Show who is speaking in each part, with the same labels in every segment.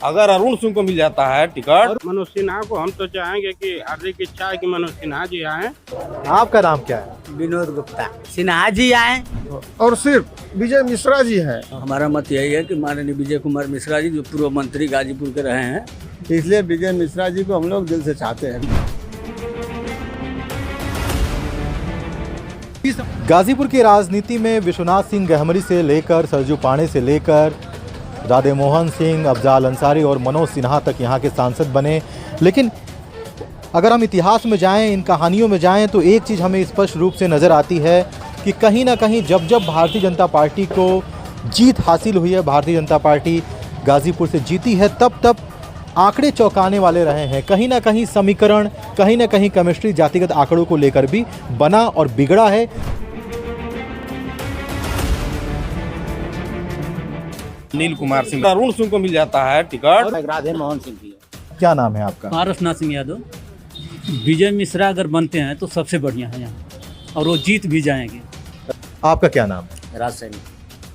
Speaker 1: अगर अरुण सिंह को मिल जाता है टिकट,
Speaker 2: मनोज सिन्हा को हम तो चाहेंगे कि हार्दिक इच्छा है कि मनोज सिन्हा जी आए।
Speaker 3: आपका नाम क्या है?
Speaker 4: विनोद गुप्ता। सिन्हा जी आए
Speaker 5: और सिर्फ विजय मिश्रा जी हैं।
Speaker 4: हमारा मत यही है कि माननीय विजय कुमार मिश्रा जी जो पूर्व मंत्री गाजीपुर के रहे हैं,
Speaker 5: इसलिए विजय मिश्रा जी को हम लोग दिल से चाहते हैं।
Speaker 3: गाजीपुर की राजनीति में विश्वनाथ सिंह गहमरी से लेकर सरजू पाणे से लेकर राधे मोहन सिंह, अफजाल अंसारी और मनोज सिन्हा तक यहाँ के सांसद बने। लेकिन अगर हम इतिहास में जाएं, इन कहानियों में जाएं, तो एक चीज़ हमें स्पष्ट रूप से नज़र आती है कि कहीं ना कहीं जब जब भारतीय जनता पार्टी को जीत हासिल हुई है, भारतीय जनता पार्टी गाजीपुर से जीती है, तब तब आंकड़े चौंकाने वाले रहे हैं। कहीं ना कहीं समीकरण, कहीं ना कहीं केमिस्ट्री जातिगत आंकड़ों को लेकर भी बना और बिगड़ा है।
Speaker 1: नील कुमार सिंह, अरुण सिंह को मिल जाता है टिकट।
Speaker 4: राधे मोहन सिंह जी।
Speaker 3: क्या नाम है आपका?
Speaker 6: पारसनाथ सिंह यादव। विजय मिश्रा अगर बनते हैं तो सबसे बढ़िया है यहाँ, और वो जीत भी जाएंगे।
Speaker 3: आपका क्या नाम है?
Speaker 7: राज सैनी।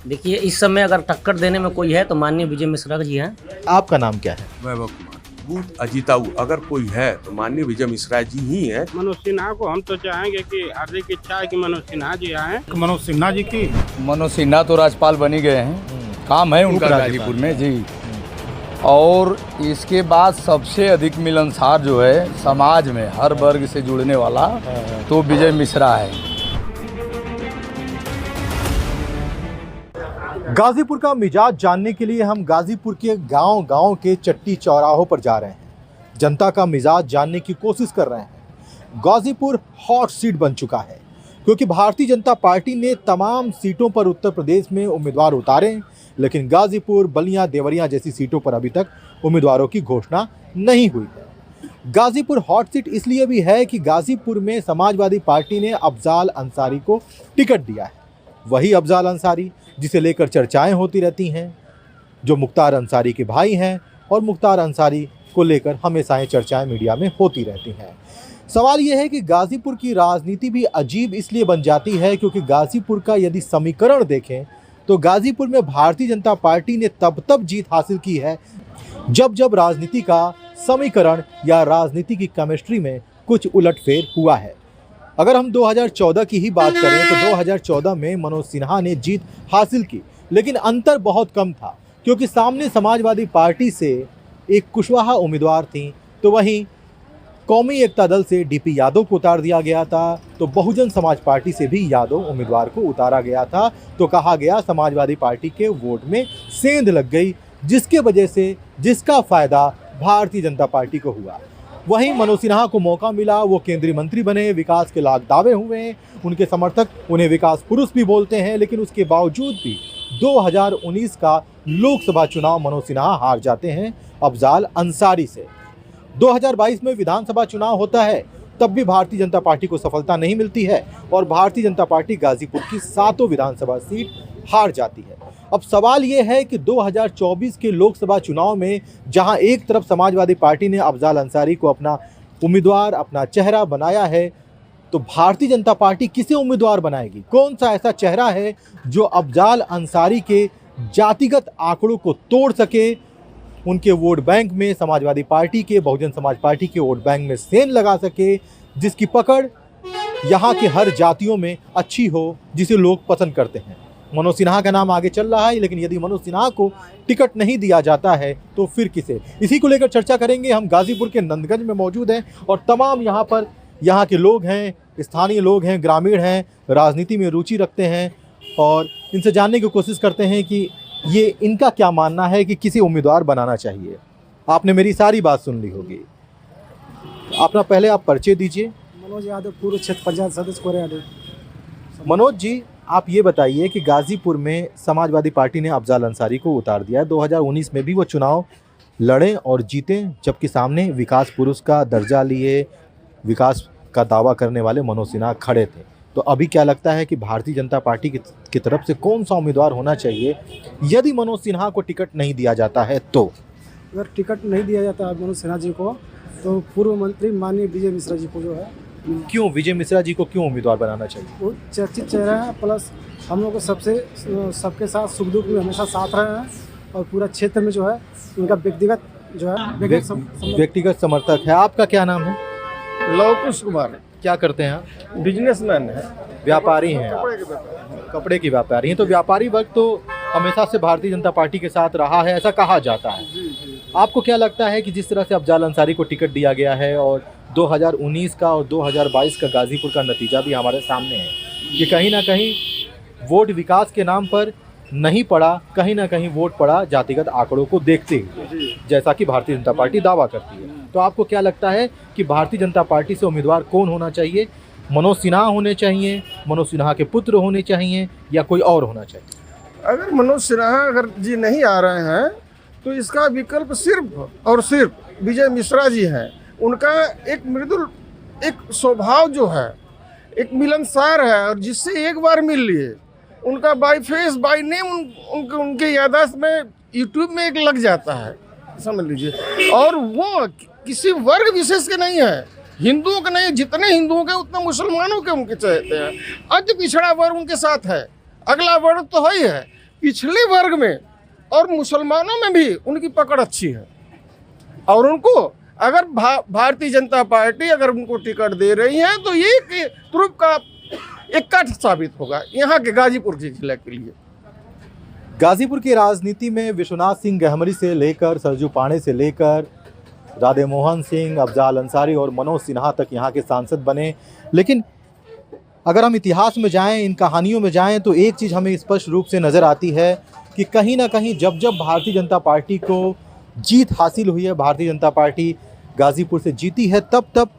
Speaker 7: देखिए, इस समय अगर टक्कर देने में कोई है तो माननीय विजय मिश्रा जी हैं।
Speaker 3: आपका नाम क्या है?
Speaker 8: वैभव कुमार। बूथ अजीताऊ अगर कोई है तो माननीय विजय मिश्रा जी ही है।
Speaker 2: मनोज सिन्हा को हम तो चाहेंगे कि हार्दिक इच्छा है कि मनोज सिन्हा जी आए।
Speaker 1: मनोज सिन्हा जी की।
Speaker 9: मनोज सिन्हा तो राज्यपाल बनी गए हैं, काम है उनका गाजीपुर में जी। और इसके बाद सबसे अधिक मिलनसार जो है समाज में हर वर्ग से जुड़ने वाला तो विजय मिश्रा है।
Speaker 3: गाजीपुर का मिजाज जानने के लिए हम गाजीपुर के गांव-गांव के चट्टी चौराहों पर जा रहे हैं, जनता का मिजाज जानने की कोशिश कर रहे हैं। गाजीपुर हॉट सीट बन चुका है क्योंकि भारतीय जनता पार्टी ने तमाम सीटों पर उत्तर प्रदेश में उम्मीदवार उतारे, लेकिन गाजीपुर, बलिया, देवरिया जैसी सीटों पर अभी तक उम्मीदवारों की घोषणा नहीं हुई है। गाजीपुर हॉट सीट इसलिए भी है कि गाजीपुर में समाजवादी पार्टी ने अफजाल अंसारी को टिकट दिया है। वही अफजाल अंसारी जिसे लेकर चर्चाएं होती रहती हैं, जो मुख्तार अंसारी के भाई हैं, और मुख्तार अंसारी को लेकर हमेशा चर्चाएं मीडिया में होती रहती हैं। सवाल यह है कि गाजीपुर की राजनीति भी अजीब इसलिए बन जाती है क्योंकि गाजीपुर का यदि समीकरण देखें तो गाजीपुर में भारतीय जनता पार्टी ने तब जीत हासिल की है जब जब राजनीति का समीकरण या राजनीति की केमिस्ट्री में कुछ उलटफेर हुआ है। अगर हम 2014 की ही बात करें तो 2014 में मनोज सिन्हा ने जीत हासिल की, लेकिन अंतर बहुत कम था क्योंकि सामने समाजवादी पार्टी से एक कुशवाहा उम्मीदवार थी, तो वहीं कौमी एकता दल से डीपी यादव को उतार दिया गया था, तो बहुजन समाज पार्टी से भी यादव उम्मीदवार को उतारा गया था। तो कहा गया समाजवादी पार्टी के वोट में सेंध लग गई, जिसके वजह से जिसका फायदा भारतीय जनता पार्टी को हुआ। वहीं मनोज सिन्हा को मौका मिला, वो केंद्रीय मंत्री बने, विकास के लाख दावे हुए हैं, उनके समर्थक उन्हें विकास पुरुष भी बोलते हैं, लेकिन उसके बावजूद भी 2019 का लोकसभा चुनाव मनोज सिन्हा हार जाते हैं अफजाल अंसारी से। 2022 में विधानसभा चुनाव होता है, तब भी भारतीय जनता पार्टी को सफलता नहीं मिलती है और भारतीय जनता पार्टी गाजीपुर की 7 विधानसभा सीट हार जाती है। अब सवाल ये है कि 2024 के लोकसभा चुनाव में जहां एक तरफ समाजवादी पार्टी ने अफजाल अंसारी को अपना उम्मीदवार, अपना चेहरा बनाया है, तो भारतीय जनता पार्टी किसे उम्मीदवार बनाएगी? कौन सा ऐसा चेहरा है जो अफजाल अंसारी के जातिगत आंकड़ों को तोड़ सके, उनके वोट बैंक में, समाजवादी पार्टी के, बहुजन समाज पार्टी के वोट बैंक में सेंध लगा सके, जिसकी पकड़ यहाँ के हर जातियों में अच्छी हो, जिसे लोग पसंद करते हैं। मनोज सिन्हा का नाम आगे चल रहा है, लेकिन यदि मनोज सिन्हा को टिकट नहीं दिया जाता है तो फिर किसे? इसी को लेकर चर्चा करेंगे। हम गाजीपुर के नंदगंज में मौजूद हैं और तमाम यहाँ के लोग हैं, स्थानीय लोग हैं, ग्रामीण हैं, राजनीति में रुचि रखते हैं, और इनसे जानने की कोशिश करते हैं कि ये इनका क्या मानना है कि किसी उम्मीदवार बनाना चाहिए। आपने मेरी सारी बात सुन ली होगी। अपना पहले आप परिचय दीजिए।
Speaker 5: मनोज यादव, पूर्व क्षेत्र पंचायत सदस्य कोरिया।
Speaker 3: मनोज जी, आप ये बताइए कि गाजीपुर में समाजवादी पार्टी ने अफजाल अंसारी को उतार दिया है। 2019 में भी वो चुनाव लड़े और जीते, जबकि सामने विकास पुरुष का दर्जा लिए, विकास का दावा करने वाले मनोज सिन्हा खड़े थे। तो अभी क्या लगता है कि भारतीय जनता पार्टी की तरफ से कौन सा उम्मीदवार होना चाहिए यदि मनोज सिन्हा को टिकट नहीं दिया जाता है? तो
Speaker 5: अगर टिकट नहीं दिया जाता है मनोज सिन्हा जी को, तो पूर्व मंत्री माननीय विजय मिश्रा जी को जो है,
Speaker 3: क्यों विजय मिश्रा जी को क्यों उम्मीदवार बनाना चाहिए?
Speaker 5: वो चर्चित चेहरा है, प्लस हम लोग को सबके साथ सुख दुख में हमेशा साथ रहे हैं और पूरा क्षेत्र में जो है उनका व्यक्तिगत जो है
Speaker 3: व्यक्तिगत समर्थक है। आपका क्या नाम है?
Speaker 1: लवकुश कुमार
Speaker 3: क्या करते हैं आप?
Speaker 1: बिजनेसमैन है।
Speaker 3: व्यापारी हैं आप? कपड़े के व्यापारी हैं। तो व्यापारी वर्ग तो हमेशा से भारतीय जनता पार्टी के साथ रहा है, ऐसा कहा जाता है। आपको क्या लगता है कि जिस तरह से अफजाल अंसारी को टिकट दिया गया है और 2019 का और 2022 का गाजीपुर का नतीजा भी हमारे सामने है, कि कहीं ना कहीं वोट विकास के नाम पर नहीं पड़ा, कहीं ना कहीं वोट पड़ा जातिगत आंकड़ों को देखते हुए, जैसा कि भारतीय जनता पार्टी दावा करती है। तो आपको क्या लगता है कि भारतीय जनता पार्टी से उम्मीदवार कौन होना चाहिए? मनोज सिन्हा होने चाहिए, मनोज सिन्हा के पुत्र होने चाहिए, या कोई और होना चाहिए?
Speaker 1: अगर मनोज सिन्हा अगर जी नहीं आ रहे हैं तो इसका विकल्प सिर्फ और सिर्फ विजय मिश्रा जी हैं। उनका एक मृदुल एक स्वभाव जो है, एक मिलनसार है, और जिससे एक बार मिल लिए उनका बाय फेस बाय नेम उनके याददाश्त में यूट्यूब में एक लग जाता है, समझ लीजिए। और वो किसी वर्ग विशेष के नहीं है, हिंदुओं के नहीं, जितने हिंदुओं के उतने मुसलमानों के उनके चाहते हैं। अति पिछड़ा वर्ग उनके साथ है, अगला वर्ग तो है ही है, पिछले वर्ग में और मुसलमानों में भी उनकी पकड़ अच्छी है। और उनको अगर भारतीय जनता पार्टी अगर उनको टिकट दे रही है तो ये तुरुप का एक कट साबित होगा यहाँ के गाजीपुर जिले के लिए।
Speaker 3: गाजीपुर की राजनीति में विश्वनाथ सिंह गहमरी से लेकर सरजू पांडे से लेकर राधे मोहन सिंह, अफजाल अंसारी और मनोज सिन्हा तक यहाँ के सांसद बने। लेकिन अगर हम इतिहास में जाएं, इन कहानियों में जाएं, तो एक चीज़ हमें स्पष्ट रूप से नज़र आती है कि कहीं ना कहीं जब जब भारतीय जनता पार्टी को जीत हासिल हुई है, भारतीय जनता पार्टी गाजीपुर से जीती है, तब तब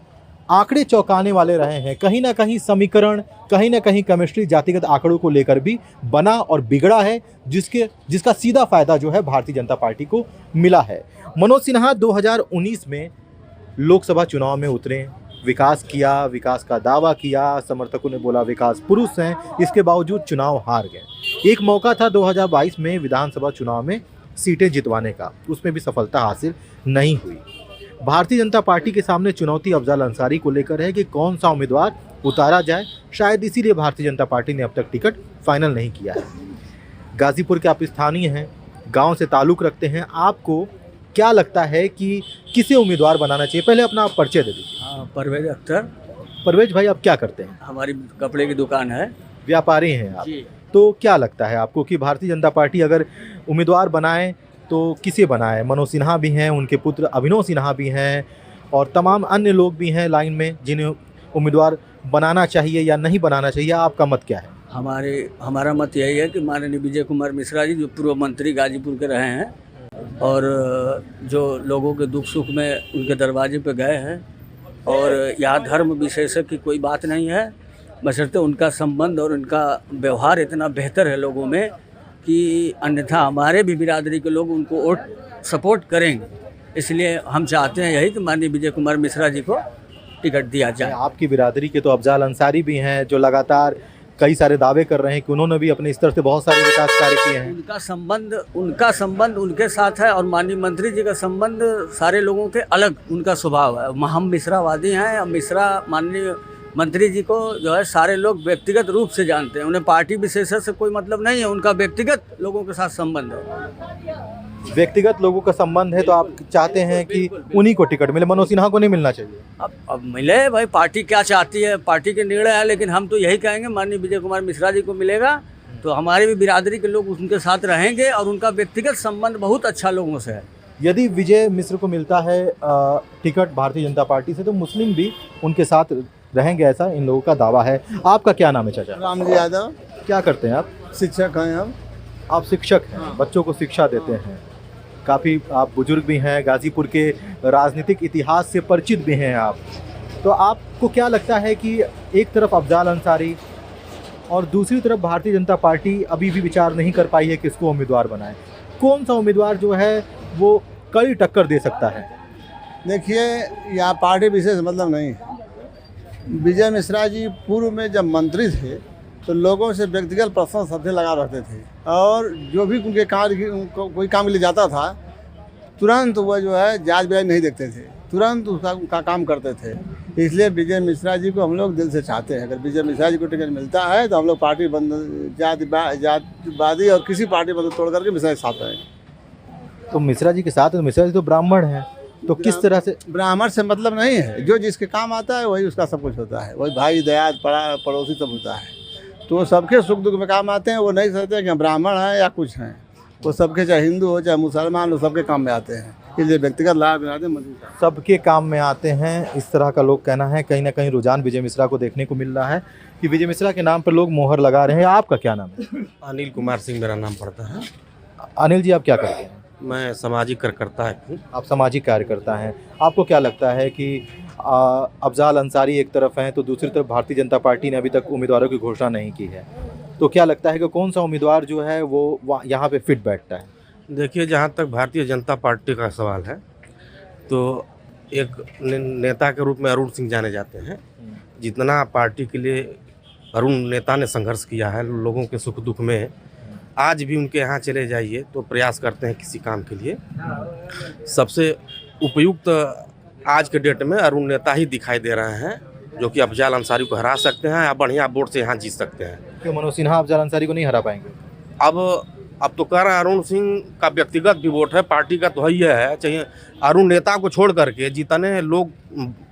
Speaker 3: आंकड़े चौंकाने वाले रहे हैं। कहीं ना कहीं समीकरण, कहीं ना कहीं केमिस्ट्री जातिगत आंकड़ों को लेकर भी बना और बिगड़ा है, जिसका सीधा फ़ायदा जो है भारतीय जनता पार्टी को मिला है। मनोज सिन्हा 2019 में लोकसभा चुनाव में उतरे, विकास किया, विकास का दावा किया, समर्थकों ने बोला विकास पुरुष हैं, इसके बावजूद चुनाव हार गए। एक मौका था 2022 में विधानसभा चुनाव में सीटें जितवाने का, उसमें भी सफलता हासिल नहीं हुई। भारतीय जनता पार्टी के सामने चुनौती अफजाल अंसारी को लेकर है कि कौन सा उम्मीदवार उतारा जाए। शायद इसीलिए भारतीय जनता पार्टी ने अब तक टिकट फाइनल नहीं किया है। गाजीपुर के आप स्थानीय हैं, गांव से ताल्लुक़ रखते हैं, आपको क्या लगता है कि किसे उम्मीदवार बनाना चाहिए? पहले अपना आप परिचय दे दीजिए।
Speaker 4: हाँ, परवेज अख्तर।
Speaker 3: परवेज भाई, आप क्या करते हैं?
Speaker 4: हमारी कपड़े की दुकान है।
Speaker 3: व्यापारी हैं आप? तो क्या लगता है आपको कि भारतीय जनता पार्टी अगर उम्मीदवार बनाए तो किसे बनाए? मनोज सिन्हा भी हैं, उनके पुत्र अभिनव सिन्हा भी हैं, और तमाम अन्य लोग भी हैं लाइन में जिन्हें उम्मीदवार बनाना चाहिए या नहीं बनाना चाहिए। आपका मत क्या है?
Speaker 4: हमारा मत यही है कि माननीय विजय कुमार मिश्रा जी, जो पूर्व मंत्री गाजीपुर के रहे हैं और जो लोगों के दुख सुख में उनके दरवाजे पे गए हैं, और यहाँ धर्म विशेषज्ञ की कोई बात नहीं है, बशर्ते उनका संबंध और उनका व्यवहार इतना बेहतर है लोगों में कि अन्यथा हमारे भी बिरादरी के लोग उनको वोट सपोर्ट करेंगे। इसलिए हम चाहते हैं यही कि माननीय विजय कुमार मिश्रा जी को टिकट दिया जाए।
Speaker 3: आपकी बिरादरी के तो अफजाल अंसारी भी हैं, जो लगातार कई सारे दावे कर रहे हैं कि उन्होंने भी अपने स्तर से बहुत सारे विकास कार्य किए हैं।
Speaker 4: उनका संबंध उनके साथ है, और माननीय मंत्री जी का संबंध सारे लोगों के अलग उनका स्वभाव है। हम मिश्रावादी हैं, और मिश्रा माननीय मंत्री जी को जो है सारे लोग व्यक्तिगत रूप से जानते हैं। उन्हें पार्टी विशेषज्ञ से कोई मतलब नहीं है, उनका व्यक्तिगत लोगों के साथ संबंध है।
Speaker 3: व्यक्तिगत लोगों का संबंध है, तो आप चाहते हैं कि उन्हीं को टिकट मिले, मनोज सिन्हा को नहीं मिलना चाहिए?
Speaker 4: अब मिले भाई, पार्टी क्या चाहती है, पार्टी के निर्णय है, लेकिन हम तो यही कहेंगे माननीय विजय कुमार मिश्रा जी को मिलेगा तो हमारे भी बिरादरी के लोग उनके साथ रहेंगे, और उनका व्यक्तिगत संबंध बहुत अच्छा लोगों से है।
Speaker 3: यदि विजय मिश्र को मिलता है टिकट भारतीय जनता पार्टी से, तो मुस्लिम भी उनके साथ रहेंगे, ऐसा इन लोगों का दावा है। आपका क्या नाम है चाचा?
Speaker 10: रामजी यादव।
Speaker 3: क्या करते हैं आप?
Speaker 10: शिक्षक हैं हम।
Speaker 3: आप शिक्षक हैं, बच्चों को शिक्षा देते हैं। काफ़ी आप बुजुर्ग भी हैं, गाजीपुर के राजनीतिक इतिहास से परिचित भी हैं आप। तो आपको क्या लगता है कि एक तरफ अफजाल अंसारी और दूसरी तरफ भारतीय जनता पार्टी अभी भी विचार नहीं कर पाई है किसको उम्मीदवार बनाए? कौन सा उम्मीदवार जो है वो कड़ी टक्कर दे सकता है?
Speaker 10: देखिए, यहाँ पार्टी विशेष मतलब नहीं है। विजय मिश्रा जी पूर्व में जब मंत्री थे तो लोगों से व्यक्तिगत प्रश्न सबसे लगा रहते थे, और जो भी उनके कोई काम ले जाता था तुरंत वह जो है जांच बयान नहीं देखते थे, तुरंत उनका काम करते थे। इसलिए विजय मिश्रा जी को हम लोग दिल से चाहते हैं। अगर विजय मिश्रा जी को टिकट मिलता है तो हम लोग पार्टी बंद, जातिवादी और किसी पार्टी बंद तोड़ करके मिश्रा के साथ रहेंगे।
Speaker 3: तो मिश्रा जी के साथ, तो मिश्रा जी तो ब्राह्मण हैं, तो किस तरह से?
Speaker 10: ब्राह्मण से मतलब नहीं है, जो जिसके काम आता है वही उसका सब कुछ होता है, वही भाई दया पड़ोसी सब होता है। तो सबके सुख दुख में काम आते हैं। वो नहीं सोचते कि हम ब्राह्मण हैं या कुछ हैं, वो सबके चाहे हिंदू हो चाहे मुसलमान हो, सबके काम में आते हैं। इसलिए व्यक्तिगत लाभ बनाते हैं,
Speaker 3: सबके काम में आते हैं, इस तरह का लोग कहना है। कहीं ना कहीं रुझान विजय मिश्रा को देखने को मिल रहा है कि विजय मिश्रा के नाम पर लोग मोहर लगा रहे हैं। आपका क्या नाम है?
Speaker 2: अनिल कुमार सिंह मेरा नाम पड़ता है।
Speaker 3: अनिल जी, आप क्या करते हैं?
Speaker 2: मैं सामाजिक कार्यकर्ता हूँ।
Speaker 3: आप सामाजिक कार्यकर्ता हैं। आपको क्या लगता है कि अफजाल अंसारी एक तरफ हैं तो दूसरी तरफ भारतीय जनता पार्टी ने अभी तक उम्मीदवारों की घोषणा नहीं की है, तो क्या लगता है कि कौन सा उम्मीदवार जो है वो यहाँ पे फिट बैठता है?
Speaker 2: देखिए, जहाँ तक भारतीय जनता पार्टी का सवाल है तो एक नेता के रूप में अरुण सिंह जाने जाते हैं। जितना पार्टी के लिए अरुण नेता ने संघर्ष किया है लोगों के सुख दुख में, आज भी उनके यहाँ चले जाइए तो प्रयास करते हैं किसी काम के लिए। सबसे उपयुक्त आज के डेट में अरुण नेता ही दिखाई दे रहे हैं, जो कि अफजाल अंसारी को हरा सकते हैं या बढ़िया वोट से यहाँ जीत सकते हैं।
Speaker 3: क्यों मनोज सिन्हा अफजाल अंसारी को नहीं हरा पाएंगे?
Speaker 2: अब तो कह रहे हैं अरुण सिंह का व्यक्तिगत भी वोट है, पार्टी का तो है है। चाहिए अरुण नेता को छोड़ करके जितने लोग,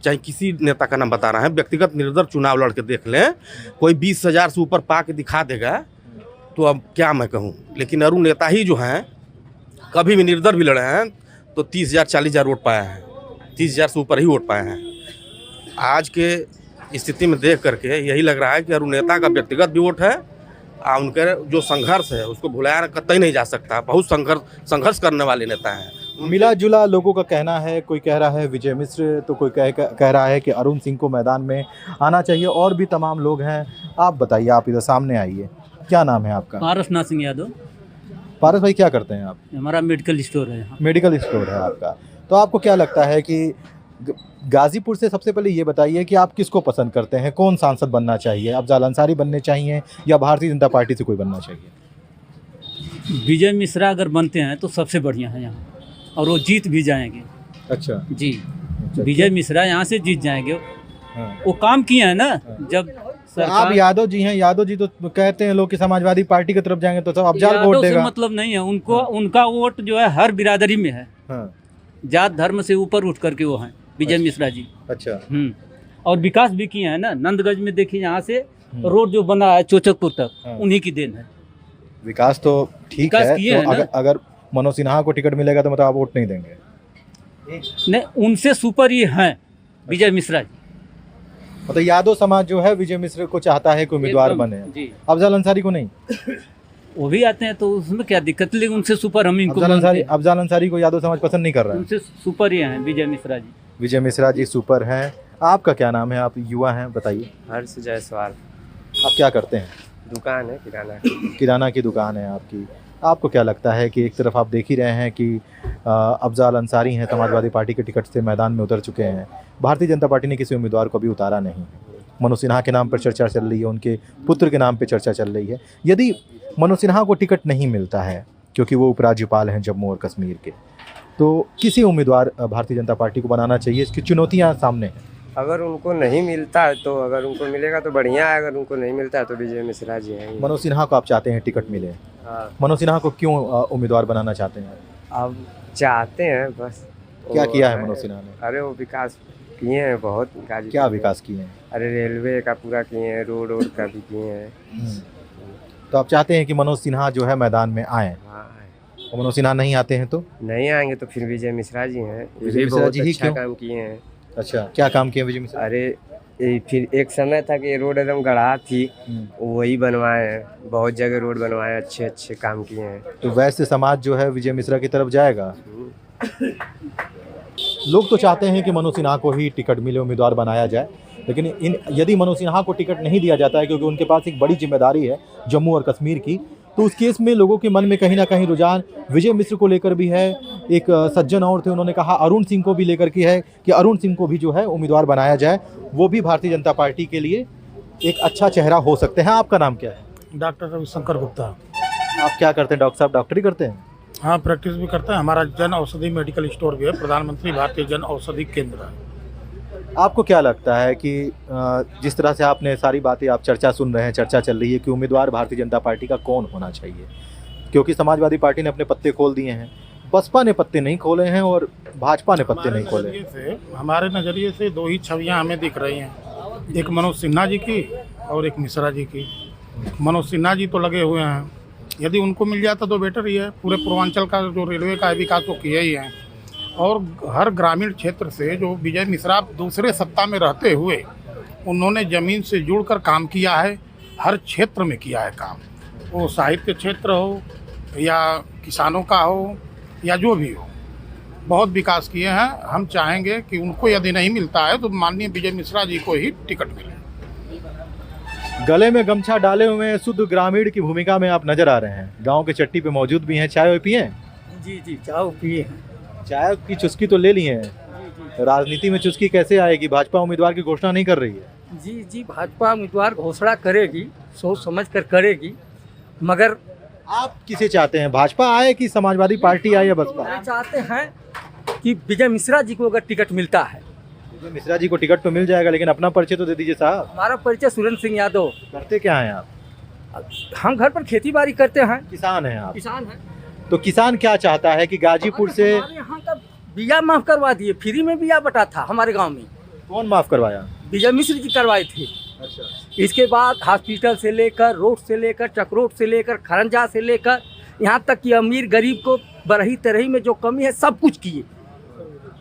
Speaker 2: चाहे किसी नेता का नाम बता रहे हैं, व्यक्तिगत निर्दल चुनाव लड़ के देख लें, कोई 20,000 से ऊपर पा के दिखा देगा तो अब क्या मैं कहूँ। लेकिन अरुण नेता ही जो हैं, कभी भी निर्दल भी लड़े हैं तो 30,000 40,000 वोट पाए हैं, 30,000 से ऊपर ही वोट पाए हैं। आज के स्थिति में देख करके यही लग रहा है कि अरुण नेता का व्यक्तिगत भी वोट है, उनके जो संघर्ष है उसको भुलाया कतई नहीं जा सकता। बहुत संघर्ष करने वाले नेता हैं।
Speaker 3: मिला जुला लोगों का कहना है, कोई कह रहा है विजय मिश्र, तो कोई कह रहा है कि अरुण सिंह को मैदान में आना चाहिए, और भी तमाम लोग हैं। आप बताइए, आप इधर सामने आइए, क्या नाम है आपका?
Speaker 6: पारसनाथ सिंह यादव।
Speaker 3: पारस भाई, क्या करते हैं आप?
Speaker 6: हमारा मेडिकल स्टोर है यहाँ।
Speaker 3: मेडिकल स्टोर है आपका। तो आपको क्या लगता है कि गाजीपुर से सबसे पहले ये बताइए कि आप किसको पसंद करते हैं, कौन सांसद बनना चाहिए? अफजाल अंसारी बनने चाहिए या भारतीय जनता पार्टी से कोई बनना चाहिए?
Speaker 6: विजय मिश्रा अगर बनते हैं तो सबसे बढ़िया है यहाँ, और वो जीत भी जाएंगे।
Speaker 3: अच्छा
Speaker 6: जी, विजय मिश्रा यहाँ से जीत जाएंगे। वो काम किए हैं ना। जब
Speaker 3: आप यादव जी हैं, यादव जी तो कहते हैं लोग कि समाजवादी पार्टी की तरफ जाएंगे तो सब अफजाल वोट देगा।
Speaker 6: मतलब नहीं है उनको, उनका वोट जो है हर बिरादरी में है। जात धर्म से ऊपर उठ करके वो हैं विजय मिश्रा जी।
Speaker 3: अच्छा।
Speaker 6: और विकास भी किए हैं ना। नंदगंज में देखिए, यहाँ से रोड जो बना है चोचकपुर तक, उन्हीं की देन है।
Speaker 3: विकास तो ठीक है, तो अगर मनोज सिन्हा को टिकट मिलेगा तो मतलब आप वोट नहीं देंगे?
Speaker 6: नहीं, उनसे सुपर ही हैं विजय मिश्रा जी।
Speaker 3: मतलब यादव समाज जो है विजय मिश्रा को चाहता है कि उम्मीदवार बने, अफजाल अंसारी को नहीं।
Speaker 6: वो भी आते हैं तो उसमें क्या दिक्कत, लेकिन उनसे सुपर हम इनको
Speaker 3: अफजाल अंसारी को यादव समाज पसंद नहीं कर रहा है।
Speaker 6: उनसे सुपर ही हैं विजय मिश्रा जी।
Speaker 3: विजय मिश्रा जी सुपर हैं। आपका क्या नाम है? आप युवा हैं, बताइए।
Speaker 11: हर्ष जायसवाल।
Speaker 3: आप क्या करते हैं?
Speaker 11: दुकान है किराना की।
Speaker 3: किराना की दुकान है आपकी। आपको क्या लगता है कि एक तरफ आप देख ही रहे हैं कि अफजाल अंसारी हैं, समाजवादी पार्टी के टिकट से मैदान में उतर चुके हैं, भारतीय जनता पार्टी ने किसी उम्मीदवार को अभी उतारा नहीं। मनोज सिन्हा के नाम पर चर्चा चल रही है, उनके पुत्र के नाम पर चर्चा चल रही है। यदि मनोज सिन्हा को टिकट नहीं मिलता है, क्योंकि वो उपराज्यपाल हैं जम्मू और कश्मीर के, तो किसी उम्मीदवार भारतीय जनता पार्टी को बनाना चाहिए? इसकी चुनौतियाँ सामने हैं।
Speaker 11: अगर उनको नहीं मिलता है तो, अगर उनको मिलेगा तो बढ़िया है, अगर उनको नहीं मिलता है तो विजय मिश्रा जी हैं।
Speaker 3: मनोज सिन्हा को आप चाहते हैं टिकट मिले?
Speaker 11: हाँ।
Speaker 3: मनोज सिन्हा को क्यों उम्मीदवार बनाना चाहते हैं?
Speaker 11: अब चाहते हैं बस।
Speaker 3: क्या किया है मनोज सिन्हा ने?
Speaker 11: अरे वो विकास किए हैं बहुत।
Speaker 3: क्या विकास किए हैं?
Speaker 11: अरे रेलवे का पूरा किए हैं, रोड का भी किए हैं।
Speaker 3: तो आप चाहते हैं कि मनोज सिन्हा जो है मैदान में आए? और मनोज सिन्हा नहीं आते हैं तो?
Speaker 11: नहीं आएंगे तो फिर विजय मिश्रा जी हैं।
Speaker 3: विजय मिश्रा जी ही
Speaker 11: अच्छा
Speaker 3: क्यों
Speaker 11: काम किए हैं।
Speaker 3: अच्छा, क्या काम किए विजय मिश्रा?
Speaker 11: अरे फिर एक समय था कि रोड एकदम गढ़ा थी, वही बनवाए हैं। बहुत जगह रोड बनवाए, अच्छे अच्छे काम किए हैं।
Speaker 3: तो वैसे समाज जो है विजय मिश्रा की तरफ जाएगा। लोग तो चाहते हैं कि मनोज सिन्हा को ही टिकट मिले, उम्मीदवार बनाया जाए, लेकिन यदि मनोज सिन्हा को टिकट नहीं दिया जाता है, क्योंकि उनके पास एक बड़ी जिम्मेदारी है जम्मू और कश्मीर की, तो उस केस में लोगों के मन में कहीं ना कहीं रुझान विजय मिश्र को लेकर भी है। एक सज्जन और थे, उन्होंने कहा अरुण सिंह को भी लेकर के है कि अरुण सिंह को भी जो है उम्मीदवार बनाया जाए, वो भी भारतीय जनता पार्टी के लिए एक अच्छा चेहरा हो सकते हैं। आपका नाम क्या है?
Speaker 12: डॉक्टर रविशंकर गुप्ता।
Speaker 3: आप क्या करते हैं डॉक्टर साहब? डॉक्टरी करते हैं?
Speaker 12: हाँ, प्रैक्टिस भी करते हैं। हमारा जन औषधि मेडिकल स्टोर भी है, प्रधानमंत्री भारतीय जन औषधि केंद्र है।
Speaker 3: आपको क्या लगता है कि जिस तरह से आपने सारी बातें, आप चर्चा सुन रहे हैं, चर्चा चल रही है कि उम्मीदवार भारतीय जनता पार्टी का कौन होना चाहिए, क्योंकि समाजवादी पार्टी ने अपने पत्ते खोल दिए हैं, बसपा ने पत्ते नहीं खोले हैं और भाजपा ने पत्ते नहीं खोले।
Speaker 12: हमारे नज़रिए से दो ही छवियां हमें दिख रही हैं, एक मनोज सिन्हा जी की और एक मिश्रा जी की। मनोज सिन्हा जी तो लगे हुए हैं, यदि उनको मिल जाता तो बेटर ही है। पूरे पूर्वांचल का जो रेलवे का विकास तो किया ही है, और हर ग्रामीण क्षेत्र से जो विजय मिश्रा दूसरे सत्ता में रहते हुए उन्होंने ज़मीन से जुड़कर काम किया है, हर क्षेत्र में किया है काम, वो साहित्य क्षेत्र हो या किसानों का हो या जो भी हो, बहुत विकास किए हैं। हम चाहेंगे कि उनको यदि नहीं मिलता है तो माननीय विजय मिश्रा जी को ही टिकट मिले।
Speaker 3: गले में गमछा डाले हुए शुद्ध ग्रामीण की भूमिका में आप नजर आ रहे हैं, गांव के चट्टी पे मौजूद भी हैं। चाय पिए?
Speaker 4: जी जी, चाय पिए।
Speaker 3: चाय की चुस्की तो ले ली है, राजनीति में चुस्की कैसे आएगी? भाजपा उम्मीदवार की घोषणा नहीं कर रही है।
Speaker 4: जी जी, भाजपा उम्मीदवार घोषणा करेगी, सोच समझ कर करेगी, मगर
Speaker 3: आप किसे चाहते हैं, भाजपा आए कि समाजवादी पार्टी आए या बसपा?
Speaker 4: चाहते हैं कि विजय मिश्रा जी को अगर टिकट मिलता है।
Speaker 3: विजय मिश्रा जी को टिकट तो मिल जाएगा, लेकिन अपना परिचय तो दे दीजिए साहब।
Speaker 4: हमारा परिचय सुरेंद्र सिंह यादव।
Speaker 3: करते क्या हैं आप?
Speaker 4: हम घर पर खेती बाड़ी करते हैं।
Speaker 3: किसान हैं आप?
Speaker 4: किसान हैं।
Speaker 3: तो किसान क्या चाहता है कि गाजीपुर से
Speaker 4: यहाँ का बिया माफ करवा दिए, फ्री में बिया बटा था हमारे गाँव में।
Speaker 3: कौन माफ करवाया?
Speaker 4: विजय मिश्र जी करवाए थे।
Speaker 3: अच्छा।
Speaker 4: इसके बाद हॉस्पिटल से लेकर, रोड से लेकर, चक्रोड से लेकर, खरंजा से लेकर, यहाँ तक कि अमीर गरीब को बरही तरही में जो कमी है सब कुछ किए।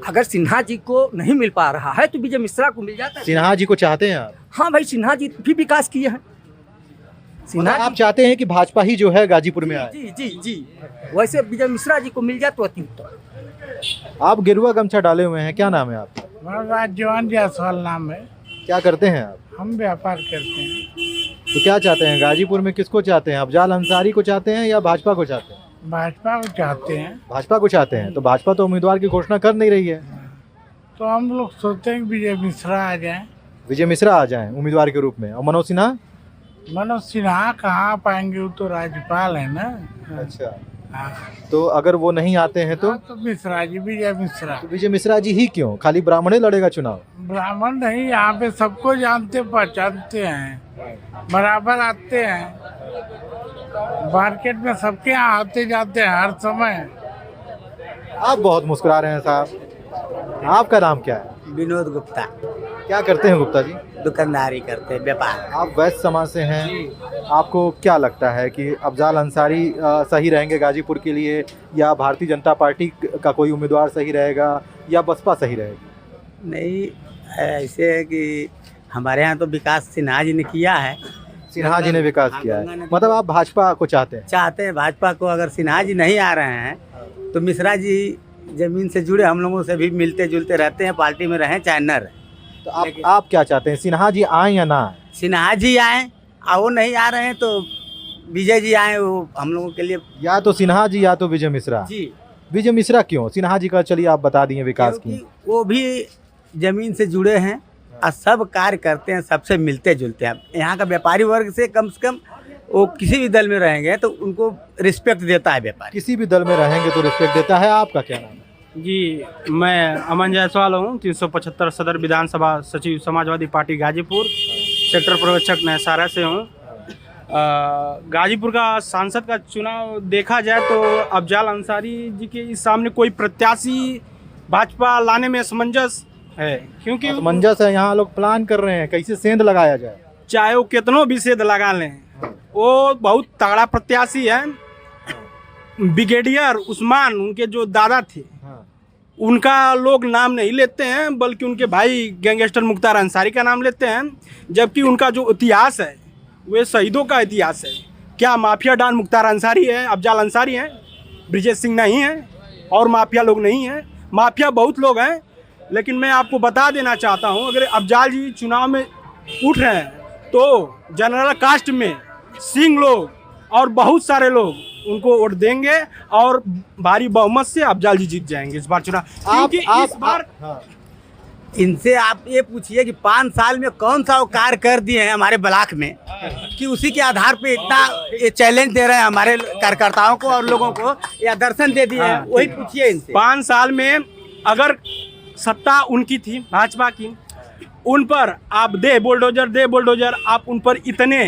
Speaker 4: अगर सिन्हा जी को नहीं मिल पा रहा है तो विजय मिश्रा को मिल जाता है।
Speaker 3: सिन्हा जी को चाहते हैं आप?
Speaker 4: हाँ भाई, सिन्हा जी भी विकास किए हैं।
Speaker 3: सिन्हा आप चाहते हैं कि भाजपा ही जो है गाजीपुर में आए?
Speaker 4: जी जी जी, वैसे विजय मिश्रा जी को मिल जाए तो अति उत्तम।
Speaker 3: आप गेरुआ गमछा डाले हुए हैं, क्या नाम है आपका?
Speaker 12: जवान जायसवाल नाम है।
Speaker 3: क्या करते हैं आप?
Speaker 12: हम व्यापार करते हैं।
Speaker 3: तो क्या चाहते हैं गाजीपुर में, किसको चाहते हैं? अफजाल अंसारी को चाहते हैं या भाजपा को चाहते हैं?
Speaker 12: भाजपा को चाहते हैं।
Speaker 3: भाजपा को चाहते हैं, तो भाजपा तो उम्मीदवार की घोषणा कर नहीं रही है।
Speaker 12: तो हम लोग सोचते हैं कि विजय मिश्रा आ जाए।
Speaker 3: विजय मिश्रा आ जाएं उम्मीदवार के रूप में। और मनोज सिन्हा?
Speaker 12: मनोज सिन्हा कहाँ पाएंगे, वो तो राज्यपाल है ना।
Speaker 3: अच्छा। तो अगर वो नहीं आते हैं तो
Speaker 12: मिश्रा जी, विजय मिश्रा।
Speaker 3: तो विजय मिश्रा जी ही क्यों? खाली ब्राह्मण ही लड़ेगा चुनाव?
Speaker 12: ब्राह्मण नहीं, यहाँ पे सबको जानते पहचानते हैं, बराबर आते हैं मार्केट में, सबके यहाँ आते जाते हैं हर समय।
Speaker 3: आप बहुत मुस्कुरा रहे हैं साहब, आपका नाम क्या है?
Speaker 13: विनोद गुप्ता।
Speaker 3: क्या करते हैं गुप्ता जी?
Speaker 13: दुकानदारी करते हैं, व्यापार।
Speaker 3: आप वैश्य समाज से हैं, आपको क्या लगता है कि अफजाल अंसारी सही रहेंगे गाजीपुर के लिए, या भारतीय जनता पार्टी का कोई उम्मीदवार सही रहेगा, या बसपा सही रहेगी?
Speaker 13: नहीं, ऐसे है कि हमारे यहाँ तो विकास सिन्हा जी ने किया है।
Speaker 3: सिन्हा जी ने विकास किया है, मतलब आप भाजपा को चाहते हैं?
Speaker 13: चाहते हैं भाजपा को। अगर सिन्हा जी नहीं आ रहे हैं तो मिश्रा जी जमीन से जुड़े, हम लोगों से भी मिलते जुलते रहते हैं, पार्टी में रहें चाहे न रहें।
Speaker 3: तो आप क्या चाहते हैं, सिन्हा जी आए या ना आए?
Speaker 13: सिन्हा जी आए, और वो नहीं आ रहे हैं तो विजय जी आए, वो हम लोगों के लिए।
Speaker 3: या तो सिन्हा जी या तो विजय मिश्रा
Speaker 13: जी।
Speaker 3: विजय मिश्रा क्यों? सिन्हा जी का चलिए आप बता दिए विकास की।
Speaker 13: वो भी जमीन से जुड़े हैं और सब कार्य करते हैं, सबसे मिलते जुलते हैं। यहाँ का व्यापारी वर्ग से कम वो किसी भी दल में रहेंगे तो उनको रिस्पेक्ट देता है व्यापारी।
Speaker 3: किसी भी दल में रहेंगे तो रिस्पेक्ट देता है। आपका क्या नाम है?
Speaker 14: जी, मैं अमन जायसवाल हूँ, 375 सदर विधानसभा सचिव, समाजवादी पार्टी गाजीपुर, सेक्टर पर्यवेक्षक नहसारा से हूँ। गाजीपुर का सांसद का चुनाव देखा जाए तो अफजाल अंसारी जी के इस सामने कोई प्रत्याशी भाजपा लाने में असमंजस है, क्योंकि
Speaker 3: असमंजस है। यहाँ लोग प्लान कर रहे हैं कैसे सेंध लगाया जाए,
Speaker 14: चाहे वो कितनों भी सेंध लगा लें, वो बहुत तगड़ा प्रत्याशी है। ब्रिगेडियर उस्मान, उनके जो दादा थे, उनका लोग नाम नहीं लेते हैं, बल्कि उनके भाई गैंगस्टर मुख्तार अंसारी का नाम लेते हैं। जबकि उनका जो इतिहास है वे शहीदों का इतिहास है। क्या माफिया डॉन मुख्तार अंसारी है, अफजाल अंसारी हैं, ब्रिजेश सिंह नहीं हैं, और माफिया लोग नहीं हैं। माफिया बहुत लोग हैं, लेकिन मैं आपको बता देना चाहता हूं, अगर अफजाल जी चुनाव में उठ रहे हैं तो जनरल कास्ट में सिंह लोग और बहुत सारे लोग उनको वोट देंगे और भारी बहुमत से अफजाल जी जीत जाएंगे इस बार चुनाव। इस बार
Speaker 13: इनसे आप ये पूछिए कि 5 साल में कौन सा वो कार्य कर दिए हैं हमारे ब्लॉक में कि उसी के आधार पे इतना ये चैलेंज दे रहे हैं हमारे कार्यकर्ताओं को और लोगों को, या दर्शन दे दिए हैं, वही पूछिए इनसे।
Speaker 14: 5 साल में अगर सत्ता उनकी थी, भाजपा की, उन पर आप दे बुलडोजर आप उन पर इतने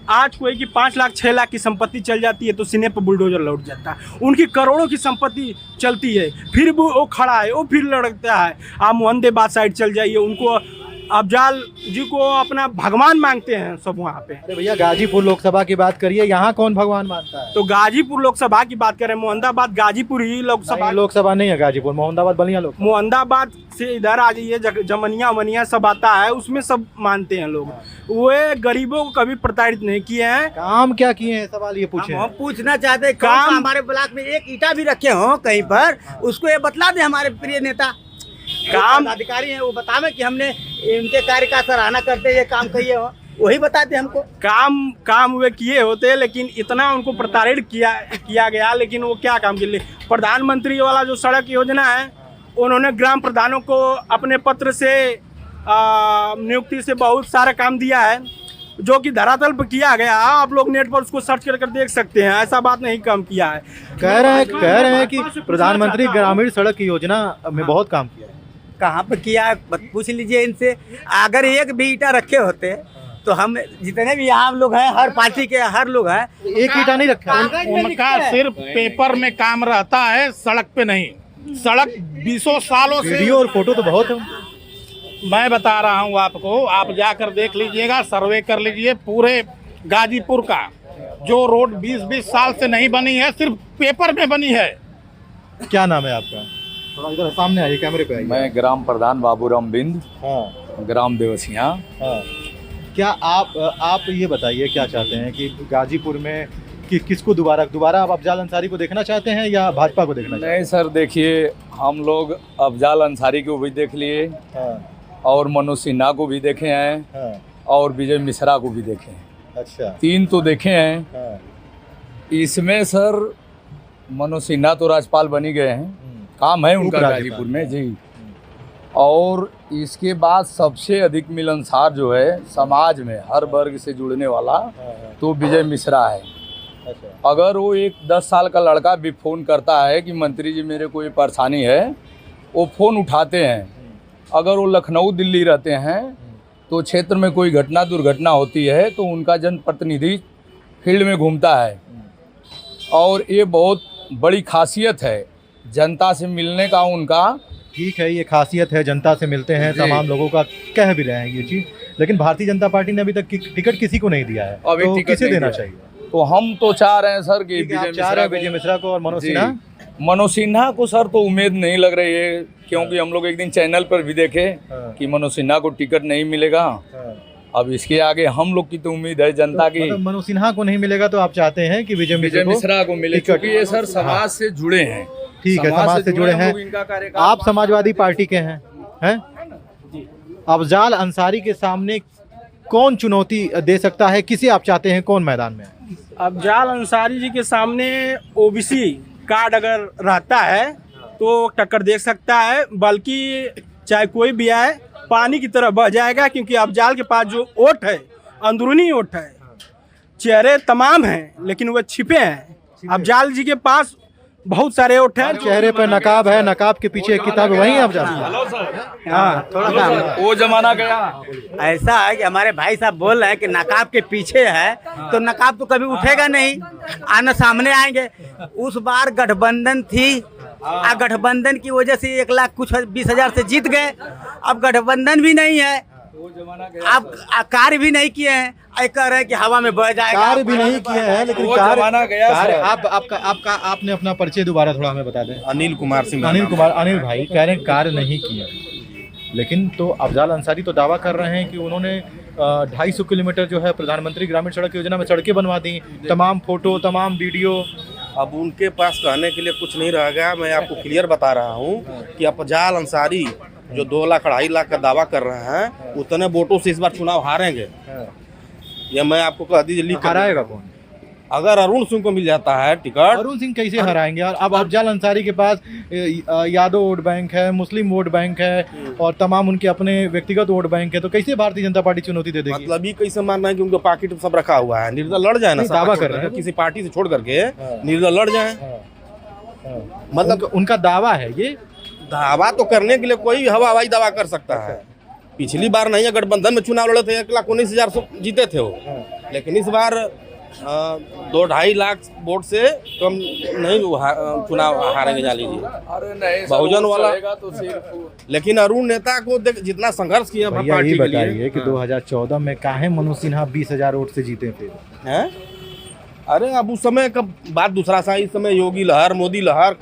Speaker 14: आज कोई की 5 लाख 6 लाख की संपत्ति चल जाती है तो सीने पर बुलडोजर लौट जाता है। उनकी करोड़ों की संपत्ति चलती है, फिर भी वो खड़ा है, वो फिर लड़कता है। आप मोहम्मदाबाद साइड चल जाइए, उनको अफजाल जी को अपना भगवान मांगते हैं सब वहाँ पे।
Speaker 3: अरे भैया गाजीपुर लोकसभा की बात करिए, यहाँ कौन भगवान मानता है?
Speaker 14: तो गाजीपुर लोकसभा की बात करें, मोहम्मदाबाद गाजीपुर ही
Speaker 3: लोकसभा नहीं है गाजीपुर, मोहम्मदाबाद बलिया लोग।
Speaker 14: मोहम्मदाबाद से इधर आ जाइए, जमनिया वमनिया सब आता है, उसमें सब मानते हैं लोग। वे गरीबों को कभी प्रताड़ित नहीं किए हैं।
Speaker 3: काम क्या किए हैं, सवाल ये पूछे।
Speaker 13: हम पूछना चाहते हैं, काम हमारे ब्लॉक में एक ईटा भी रखे हो कहीं पर, उसको ये बतला दे हमारे प्रिय नेता। काम अधिकारी हैं, वो बतावे कि हमने इनके कार्य का सराहना करते ये काम किए हो, वही बताते हमको।
Speaker 14: काम वे किए होते, लेकिन इतना उनको प्रताड़ित किया गया, लेकिन वो क्या काम के लिए। प्रधानमंत्री वाला जो सड़क योजना है, उन्होंने ग्राम प्रधानों को अपने पत्र से नियुक्ति से बहुत सारा काम दिया है, जो कि धरातल पर किया गया। आप लोग नेट पर उसको सर्च कर देख सकते हैं, ऐसा बात नहीं कम किया है।
Speaker 3: कह रहे हैं कि प्रधानमंत्री ग्रामीण सड़क योजना में बहुत काम किया है।
Speaker 13: कहाँ पर किया है पूछ लीजिए इनसे। अगर एक भी ईटा रखे होते तो हम जितने भी यहाँ लोग हैं, हर पार्टी के हर लोग हैं, एक ईटा नहीं रखा।
Speaker 12: उनका सिर्फ पेपर में काम रहता है, सड़क पे नहीं। सड़क 20 सालों से
Speaker 3: वीडियो और फोटो तो बहुत है।
Speaker 12: मैं बता रहा हूँ आपको, आप जाकर देख लीजिएगा, सर्वे कर लीजिए पूरे गाजीपुर का। जो रोड 20-20 साल से नहीं बनी है, सिर्फ पेपर में बनी है।
Speaker 3: क्या नाम है आपका? थोड़ा इधर सामने आइए, कैमरे पे आइए।
Speaker 9: मैं ग्राम प्रधान बाबूराम बिंद, ग्राम देवसिया।
Speaker 3: क्या आप ये बताइए, क्या चाहते हैं कि गाजीपुर में किसको दोबारा आप अफजाल अंसारी को देखना चाहते हैं या भाजपा को देखना चाहते हैं?
Speaker 9: नहीं सर, देखिए हम लोग अफजाल अंसारी को भी देख लिए और मनोज सिन्हा को भी देखे हैं और विजय मिश्रा को भी देखे हैं।
Speaker 3: अच्छा,
Speaker 9: 3 तो देखे हैं। इसमें सर मनोज सिन्हा तो राज्यपाल बनी गए हैं, काम है उनका गाजीपुर में जी। और इसके बाद सबसे अधिक मिलनसार जो है समाज में हर वर्ग से जुड़ने वाला तो विजय मिश्रा है। अगर वो एक 10 साल का लड़का भी फ़ोन करता है कि मंत्री जी मेरे को ये परेशानी है, वो फ़ोन उठाते हैं। अगर वो लखनऊ दिल्ली रहते हैं तो क्षेत्र में कोई घटना दुर्घटना होती है तो उनका जनप्रतिनिधि फील्ड में घूमता है। और ये बहुत बड़ी खासियत है जनता से मिलने का उनका।
Speaker 3: ठीक है, ये खासियत है, जनता से मिलते हैं, तमाम लोगों का कह भी रहे हैं ये चीज़। लेकिन भारतीय जनता पार्टी ने अभी तक टिकट किसी को नहीं दिया है, तो किसे देना चाहिए?
Speaker 9: तो हम तो चाह रहे हैं सर कि
Speaker 3: विजय मिश्रा को और
Speaker 9: मनोज सिन्हा को सर तो उम्मीद नहीं लग रही है, क्योंकि हम लोग एक दिन चैनल पर भी देखे कि मनोज सिन्हा को टिकट नहीं मिलेगा। अब इसके आगे हम लोग की तो उम्मीद है जनता की।
Speaker 3: मनोज सिन्हा को नहीं मिलेगा तो आप चाहते हैं कि विजय
Speaker 9: मिश्रा को मिले, क्योंकि ये सर समाज से जुड़े हैं।
Speaker 3: ठीक है, समाज से जुड़े हैं। आप समाजवादी पार्टी के हैं? अफजाल अंसारी के सामने कौन चुनौती दे सकता है, किसे आप चाहते हैं, कौन मैदान में?
Speaker 14: अफजाल अंसारी जी के सामने ओबीसी कार्ड अगर रहता है तो टक्कर दे सकता है, बल्कि चाहे कोई भी आए पानी की तरह बह जाएगा। क्योंकि अफजाल के पास जो वोट है, अंदरूनी वोट है, चेहरे तमाम हैं लेकिन वह छिपे हैं। अफजाल जी के पास बहुत सारे वोट हैं।
Speaker 3: चेहरे पर नकाब है, नकाब के पीछे किताब वही है अफजाल।
Speaker 13: हाँ, थोड़ा सा
Speaker 9: वो जमाना गया।
Speaker 13: ऐसा है कि हमारे भाई साहब बोल रहे हैं कि नकाब के पीछे है, तो नकाब तो कभी उठेगा नहीं, आना सामने आएंगे। उस बार गठबंधन थी, गठबंधन की वजह से 1,20,000 से जीत गए। अब गठबंधन भी नहीं है, आप कार्य भी नहीं किए हैं, कह रहे हैं कि हवा में बह जाएगा।
Speaker 3: कार्य भी नहीं किए हैं, लेकिन आपने अपना परिचय दोबारा थोड़ा हमें बता दें।
Speaker 2: अनिल कुमार सिंह।
Speaker 3: अनिल भाई कह रहे हैं कार्य नहीं किए, लेकिन तो अफजाल अंसारी तो दावा कर रहे हैं कि उन्होंने 250 किलोमीटर जो है प्रधानमंत्री ग्रामीण सड़क योजना में सड़कें बनवा दी, तमाम फोटो तमाम वीडियो।
Speaker 2: अब उनके पास कहने के लिए कुछ नहीं रह गया। मैं आपको क्लियर बता रहा हूँ कि अफजाल अंसारी जो 2 लाख 2.5 लाख का दावा कर रहे हैं, उतने वोटों से इस बार चुनाव हारेंगे। ये मैं आपको कह दीजिए।
Speaker 3: हराएगा कौन?
Speaker 2: अगर अरुण सिंह को मिल जाता है टिकट।
Speaker 3: अरुण सिंह कैसे हराएंगे? और अब अफजाल अंसारी के पास यादव वोट बैंक है, मुस्लिम वोट बैंक है और तमाम उनके अपने व्यक्तिगत वोट बैंक है, तो कैसे भारतीय जनता पार्टी चुनौती दे देगी?
Speaker 2: मतलब ये कैसे मानना है कि उनका पाकिट सब रखा हुआ है, निर्दल लड़ जाए ना,
Speaker 3: दावा कर रहे हैं
Speaker 2: किसी पार्टी से छोड़ करके निर्दल लड़ जाए।
Speaker 3: मतलब उनका दावा है, ये
Speaker 2: दावा तो करने के लिए कोई हवाई दावा कर सकता है। पिछली बार नहीं है, गठबंधन में चुनाव लड़े थे 1,19,000 से जीते थे वो, लेकिन इस बार 2-2.5 लाख वोट से कम नहीं चुनाव हारेंगे, जान लीजिए बहुजन वाला। लेकिन अरुण नेता को जितना संघर्ष किया पार्टी के लिए।
Speaker 3: बताइए कि 2014 में काहे मनोज सिन्हा 20,000 वोट से जीते थे?
Speaker 2: हैं? अरे अब उस समय का बात दूसरा था, इस समय योगी लहर, मोदी लहर,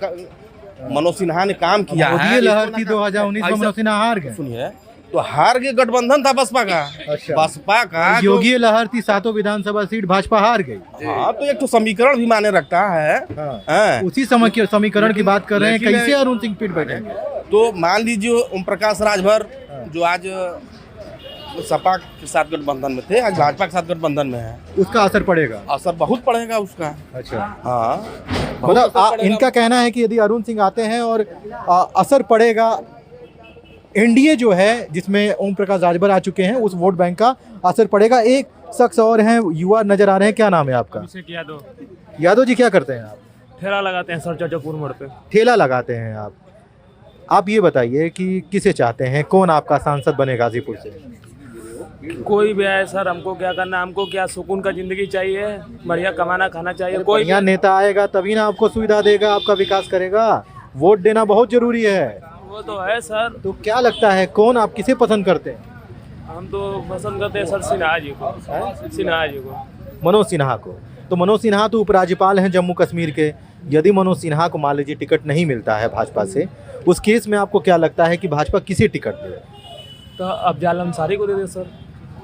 Speaker 2: मनोज सिन्हा ने काम किया है।
Speaker 3: मोदी लहर थी 2019 में, मनोज सिन्हा हार गए।
Speaker 2: सुनिए, तो हार के गठबंधन था बसपा का।
Speaker 3: अच्छा।
Speaker 2: बसपा का
Speaker 3: योगी लहर थी, 7 विधानसभा सीट भाजपा हार गई।
Speaker 2: हाँ, तो एक तो समीकरण भी माने रखता है। हाँ।
Speaker 3: उसी समीकरण की बात कर रहे हैं, कैसे अरुण सिंह पीठ बैठेंगे?
Speaker 2: तो मान लीजिए ओम प्रकाश राजभर जो आज सपा के साथ गठबंधन में थे, आज भाजपा के साथ गठबंधन में है,
Speaker 3: उसका असर पड़ेगा?
Speaker 2: असर बहुत पड़ेगा उसका।
Speaker 3: अच्छा।
Speaker 2: हाँ,
Speaker 3: मतलब इनका कहना है कि यदि अरुण सिंह आते हैं और असर पड़ेगा, एनडीए जो है जिसमें ओम प्रकाश राजभर आ चुके हैं, उस वोट बैंक का असर पड़ेगा। एक शख्स और हैं, युवा नजर आ रहे हैं, क्या नाम है आपका? यादव जी, क्या करते हैं आप?
Speaker 15: ठेला लगाते हैं सर, चाचापुर मोड़ पे
Speaker 3: ठेला लगाते हैं आप ये बताइए कि किसे चाहते हैं, कौन आपका सांसद बने गाजीपुर से?
Speaker 15: कोई भी आए सर, हमको क्या करना, हमको क्या सुकून का जिंदगी चाहिए, बढ़िया कमाना खाना चाहिए। कोई
Speaker 3: बढ़िया नेता आएगा तभी ना आपको सुविधा देगा, आपका विकास करेगा। वोट देना बहुत जरूरी है।
Speaker 15: वो तो है सर।
Speaker 3: तो क्या लगता है, कौन आप किसे पसंद करते हैं?
Speaker 15: हम तो पसंद करते हैं सर सिन्हा जी को। सिन्हा जी को,
Speaker 3: मनोज सिन्हा को। तो मनोज सिन्हा तो उपराज्यपाल हैं जम्मू कश्मीर के। यदि मनोज सिन्हा को मान लीजिए टिकट नहीं मिलता है भाजपा से, उस केस में आपको क्या लगता है कि भाजपा किसे टिकट दे?
Speaker 15: तो अफजाल अंसारी को दे दे सर,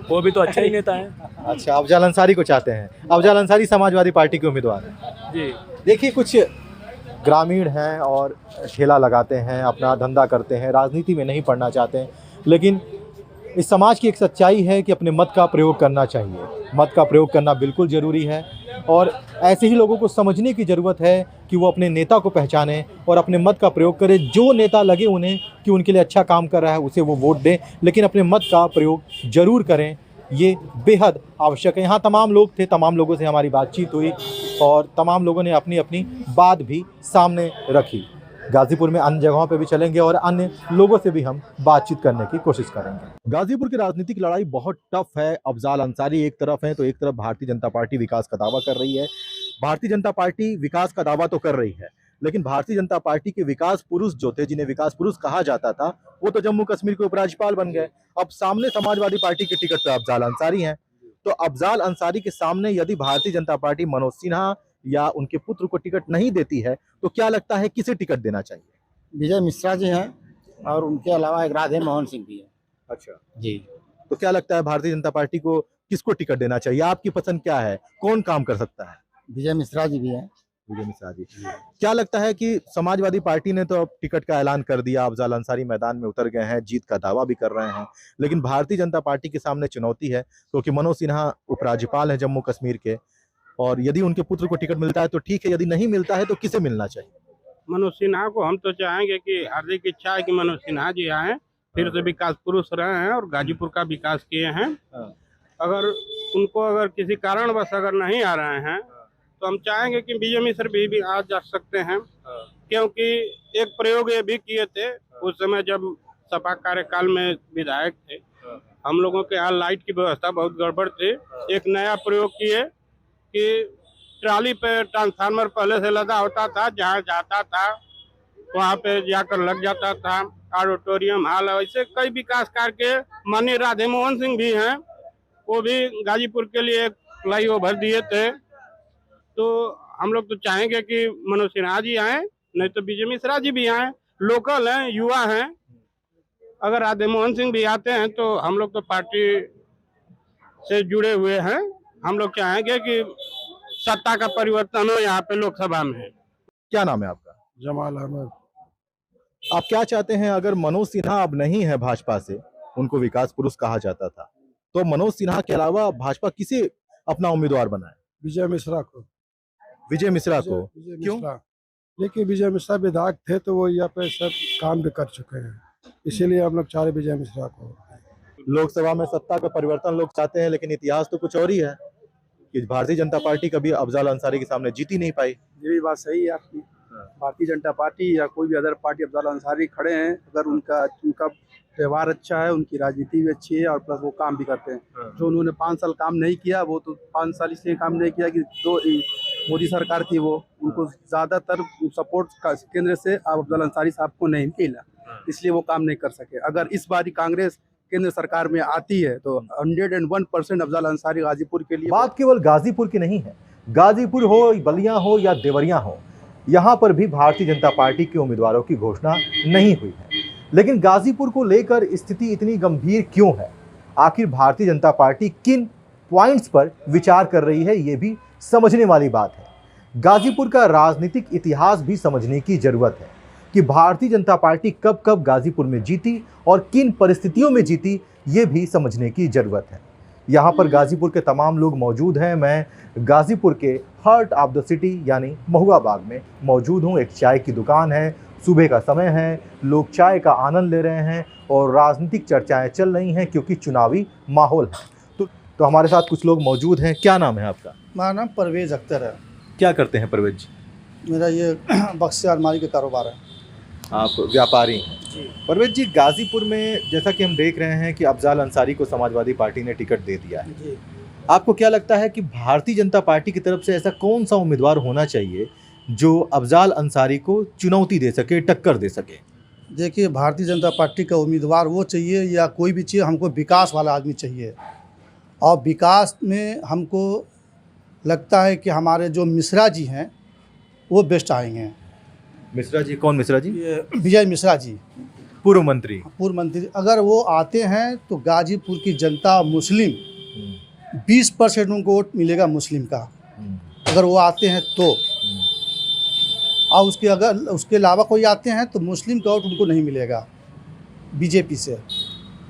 Speaker 15: वो भी तो अच्छा ही नेता है।
Speaker 3: अच्छा, अफजाल अंसारी को चाहते हैं। अफजाल अंसारी समाजवादी पार्टी के उम्मीदवार हैं
Speaker 15: जी।
Speaker 3: देखिए, कुछ ग्रामीण हैं और ठेला लगाते हैं, अपना धंधा करते हैं, राजनीति में नहीं पढ़ना चाहते हैं, लेकिन इस समाज की एक सच्चाई है कि अपने मत का प्रयोग करना चाहिए। मत का प्रयोग करना बिल्कुल ज़रूरी है और ऐसे ही लोगों को समझने की ज़रूरत है कि वो अपने नेता को पहचानें और अपने मत का प्रयोग करें। जो नेता लगे उन्हें कि उनके लिए अच्छा काम कर रहा है, उसे वो वोट दें, लेकिन अपने मत का प्रयोग ज़रूर करें। ये बेहद आवश्यक है। यहाँ तमाम लोग थे, तमाम लोगों से हमारी बातचीत हुई और तमाम लोगों ने अपनी अपनी बात भी सामने रखी। गाजीपुर में अन्य जगहों पे भी चलेंगे और अन्य लोगों से भी हम बातचीत करने की कोशिश करेंगे। गाजीपुर की राजनीतिक लड़ाई बहुत टफ है। अफजाल अंसारी एक तरफ हैं तो एक तरफ भारतीय जनता पार्टी विकास का दावा कर रही है। भारतीय जनता पार्टी विकास का दावा तो कर रही है, लेकिन भारतीय जनता पार्टी के विकास पुरुष जो थे, जिन्हें विकास पुरुष कहा जाता था, वो तो जम्मू कश्मीर के उपराज्यपाल बन गए। अब सामने समाजवादी पार्टी के टिकट पर अफजाल अंसारी हैं। तो अफजाल अंसारी के सामने यदि भारतीय जनता पार्टी मनोज सिन्हा या उनके पुत्र को टिकट नहीं देती है तो क्या लगता है किसे टिकट देना चाहिए?
Speaker 16: विजय मिश्रा जी हैं और उनके अलावा एक राधे मोहन सिंह भी है।
Speaker 3: अच्छा
Speaker 16: जी।
Speaker 3: तो क्या लगता है भारतीय जनता पार्टी को किसको टिकट देना चाहिए? आपकी पसंद क्या है, कौन काम कर सकता है?
Speaker 16: विजय मिश्रा जी भी हैं।
Speaker 3: विजय मिश्रा जी। क्या लगता है कि समाजवादी पार्टी ने तो अब टिकट का ऐलान कर दिया, अफजाल अंसारी मैदान में उतर गए हैं, जीत का दावा भी कर रहे हैं, लेकिन भारतीय जनता पार्टी के सामने चुनौती है क्योंकि मनोज सिन्हा उपराज्यपाल हैं जम्मू कश्मीर के, और यदि उनके पुत्र को टिकट मिलता है तो ठीक है, यदि नहीं मिलता है तो किसे मिलना चाहिए?
Speaker 12: मनोज सिन्हा को हम तो चाहेंगे कि हार्दिक इच्छा है कि मनोज सिन्हा जी आए, फिर से विकास पुरुष रहे हैं और गाजीपुर का विकास किए हैं। अगर उनको अगर किसी कारणवश अगर नहीं आ रहे हैं तो हम चाहेंगे कि विजय मिश्र भी आ जा सकते हैं, क्योंकि एक प्रयोग ये भी किए थे उस समय जब सपा कार्यकाल में विधायक थे। हम लोगों के यहाँ लाइट की व्यवस्था बहुत गड़बड़ थी। एक नया प्रयोग किए कि ट्राली पे ट्रांसफार्मर पहले से लगा होता था, जहाँ जाता था वहाँ पे जाकर लग जाता था। ऑडिटोरियम हॉल, ऐसे कई विकास कार्य के माननीय राधे मोहन सिंह भी हैं, वो भी गाजीपुर के लिए एक फ्लाईओवर दिए थे। तो हम लोग तो चाहेंगे कि मनोज सिन्हा जी आए, नहीं तो विजय मिश्रा जी भी आए। लोकल हैं, युवा हैं। अगर राधे मोहन सिंह भी आते हैं तो हम लोग तो पार्टी से जुड़े हुए हैं। हम लोग चाहेंगे कि सत्ता का परिवर्तन हो यहाँ पे लोकसभा में।
Speaker 3: क्या नाम है आपका?
Speaker 17: जमाल अहमद।
Speaker 3: आप क्या चाहते हैं, अगर मनोज सिन्हा अब नहीं है भाजपा से, उनको विकास पुरुष कहा जाता था, तो मनोज सिन्हा के अलावा भाजपा किसे अपना उम्मीदवार बनाए?
Speaker 17: विजय मिश्रा को।
Speaker 3: विजय मिश्रा को? क्यों?
Speaker 17: देखिए, विजय मिश्रा विधायक थे तो वो यहाँ पे सब काम भी कर चुके हैं, इसीलिए हम लोग चाह रहे विजय मिश्रा को।
Speaker 3: लोकसभा में सत्ता का परिवर्तन लोग चाहते हैं, लेकिन इतिहास तो कुछ और ही है कि भारतीय जनता पार्टी कभी अफजाल अंसारी के सामने जीत ही नहीं पाई।
Speaker 17: ये भी बात सही है आपकी।
Speaker 18: भारतीय जनता पार्टी या कोई भी अदर पार्टी अफजल अंसारी खड़े हैं, अगर उनका व्यवहार अच्छा है, उनकी राजनीति भी अच्छी है और प्लस वो काम भी करते हैं। जो उन्होंने 5 साल काम नहीं किया, वो तो 5 साल इसलिए काम नहीं किया कि मोदी सरकार थी, वो उनको ज़्यादातर सपोर्ट केंद्र से अफजल अंसारी साहब को नहीं मिला, इसलिए वो काम नहीं कर सके। अगर इस बारी कांग्रेस केंद्र सरकार में आती है तो 101% अफजल अंसारी गाजीपुर के लिए।
Speaker 3: बात केवल गाजीपुर की नहीं है, गाजीपुर हो, बलिया हो या देवरिया हो, यहाँ पर भी भारतीय जनता पार्टी के उम्मीदवारों की घोषणा नहीं हुई है। लेकिन गाजीपुर को लेकर स्थिति इतनी गंभीर क्यों है? आखिर भारतीय जनता पार्टी किन पॉइंट्स पर विचार कर रही है, ये भी समझने वाली बात है। गाजीपुर का राजनीतिक इतिहास भी समझने की जरूरत है कि भारतीय जनता पार्टी कब कब गाजीपुर में जीती और किन परिस्थितियों में जीती, ये भी समझने की जरूरत है। यहाँ पर गाजीपुर के तमाम लोग मौजूद हैं। मैं गाजीपुर के हार्ट ऑफ द सिटी यानी महुआ बाग में मौजूद हूँ। एक चाय की दुकान है, सुबह का समय है, लोग चाय का आनंद ले रहे हैं और राजनीतिक चर्चाएं चल रही हैं क्योंकि चुनावी माहौल है। तो हमारे साथ कुछ लोग मौजूद हैं। क्या नाम है आपका?
Speaker 19: मेरा नाम परवेज़ अख्तर है।
Speaker 3: क्या करते हैं परवेज जी?
Speaker 19: मेरा ये बक्से अलमारी का कारोबार है।
Speaker 3: आप व्यापारी हैं। परवेज जी, गाजीपुर में जैसा कि हम देख रहे हैं कि अफजल अंसारी को समाजवादी पार्टी ने टिकट दे दिया है। आपको क्या लगता है कि भारतीय जनता पार्टी की तरफ से ऐसा कौन सा उम्मीदवार होना चाहिए जो अफजल अंसारी को चुनौती दे सके, टक्कर दे सके?
Speaker 19: देखिए, भारतीय जनता पार्टी का उम्मीदवार वो चाहिए या कोई भी चाहिए, हमको विकास वाला आदमी चाहिए। और विकास में हमको लगता है कि हमारे जो मिश्रा जी हैं वो बेस्ट आएंगे।
Speaker 3: मिश्रा जी? कौन मिश्रा जी?
Speaker 19: विजय मिश्रा जी,
Speaker 3: पूर्व मंत्री।
Speaker 19: अगर वो आते हैं तो गाजीपुर की जनता मुस्लिम 20% उनको वोट मिलेगा मुस्लिम का, अगर वो आते हैं तो। और उसके अलावा कोई आते हैं तो मुस्लिम का वोट उनको नहीं मिलेगा बीजेपी से।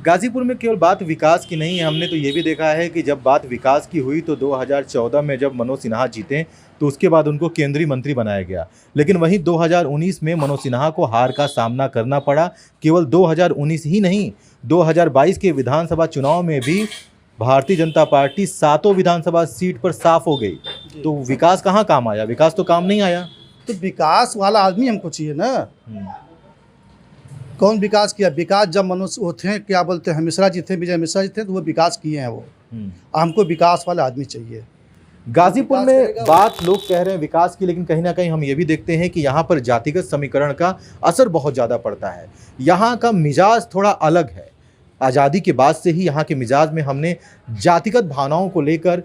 Speaker 3: गाजीपुर में केवल बात विकास की नहीं है, हमने तो ये भी देखा है कि जब बात विकास की हुई तो 2014 में जब मनोज सिन्हा जीते तो उसके बाद उनको केंद्रीय मंत्री बनाया गया। लेकिन वहीं 2019 में मनोज सिन्हा को हार का सामना करना पड़ा। केवल 2019 ही नहीं, 2022 के विधानसभा चुनाव में भी भारतीय जनता पार्टी 7 विधानसभा सीट पर साफ हो गई। तो विकास कहाँ काम आया? विकास तो काम नहीं आया।
Speaker 19: तो विकास वाला आदमी हमको चाहिए ना। कौन विकास किया? विकास जब मनोज वो थे, क्या बोलते हैं, मिश्रा जी थे, विजय मिश्रा जी थे, तो वो विकास किए हैं। वो हमको विकास वाला आदमी चाहिए।
Speaker 3: गाजीपुर में बात लोग कह रहे हैं विकास की, लेकिन कहीं ना कहीं हम ये भी देखते हैं कि यहाँ पर जातिगत समीकरण का असर बहुत ज़्यादा पड़ता है। यहाँ का मिजाज थोड़ा अलग है। आज़ादी के बाद से ही यहाँ के मिजाज में हमने जातिगत भावनाओं को लेकर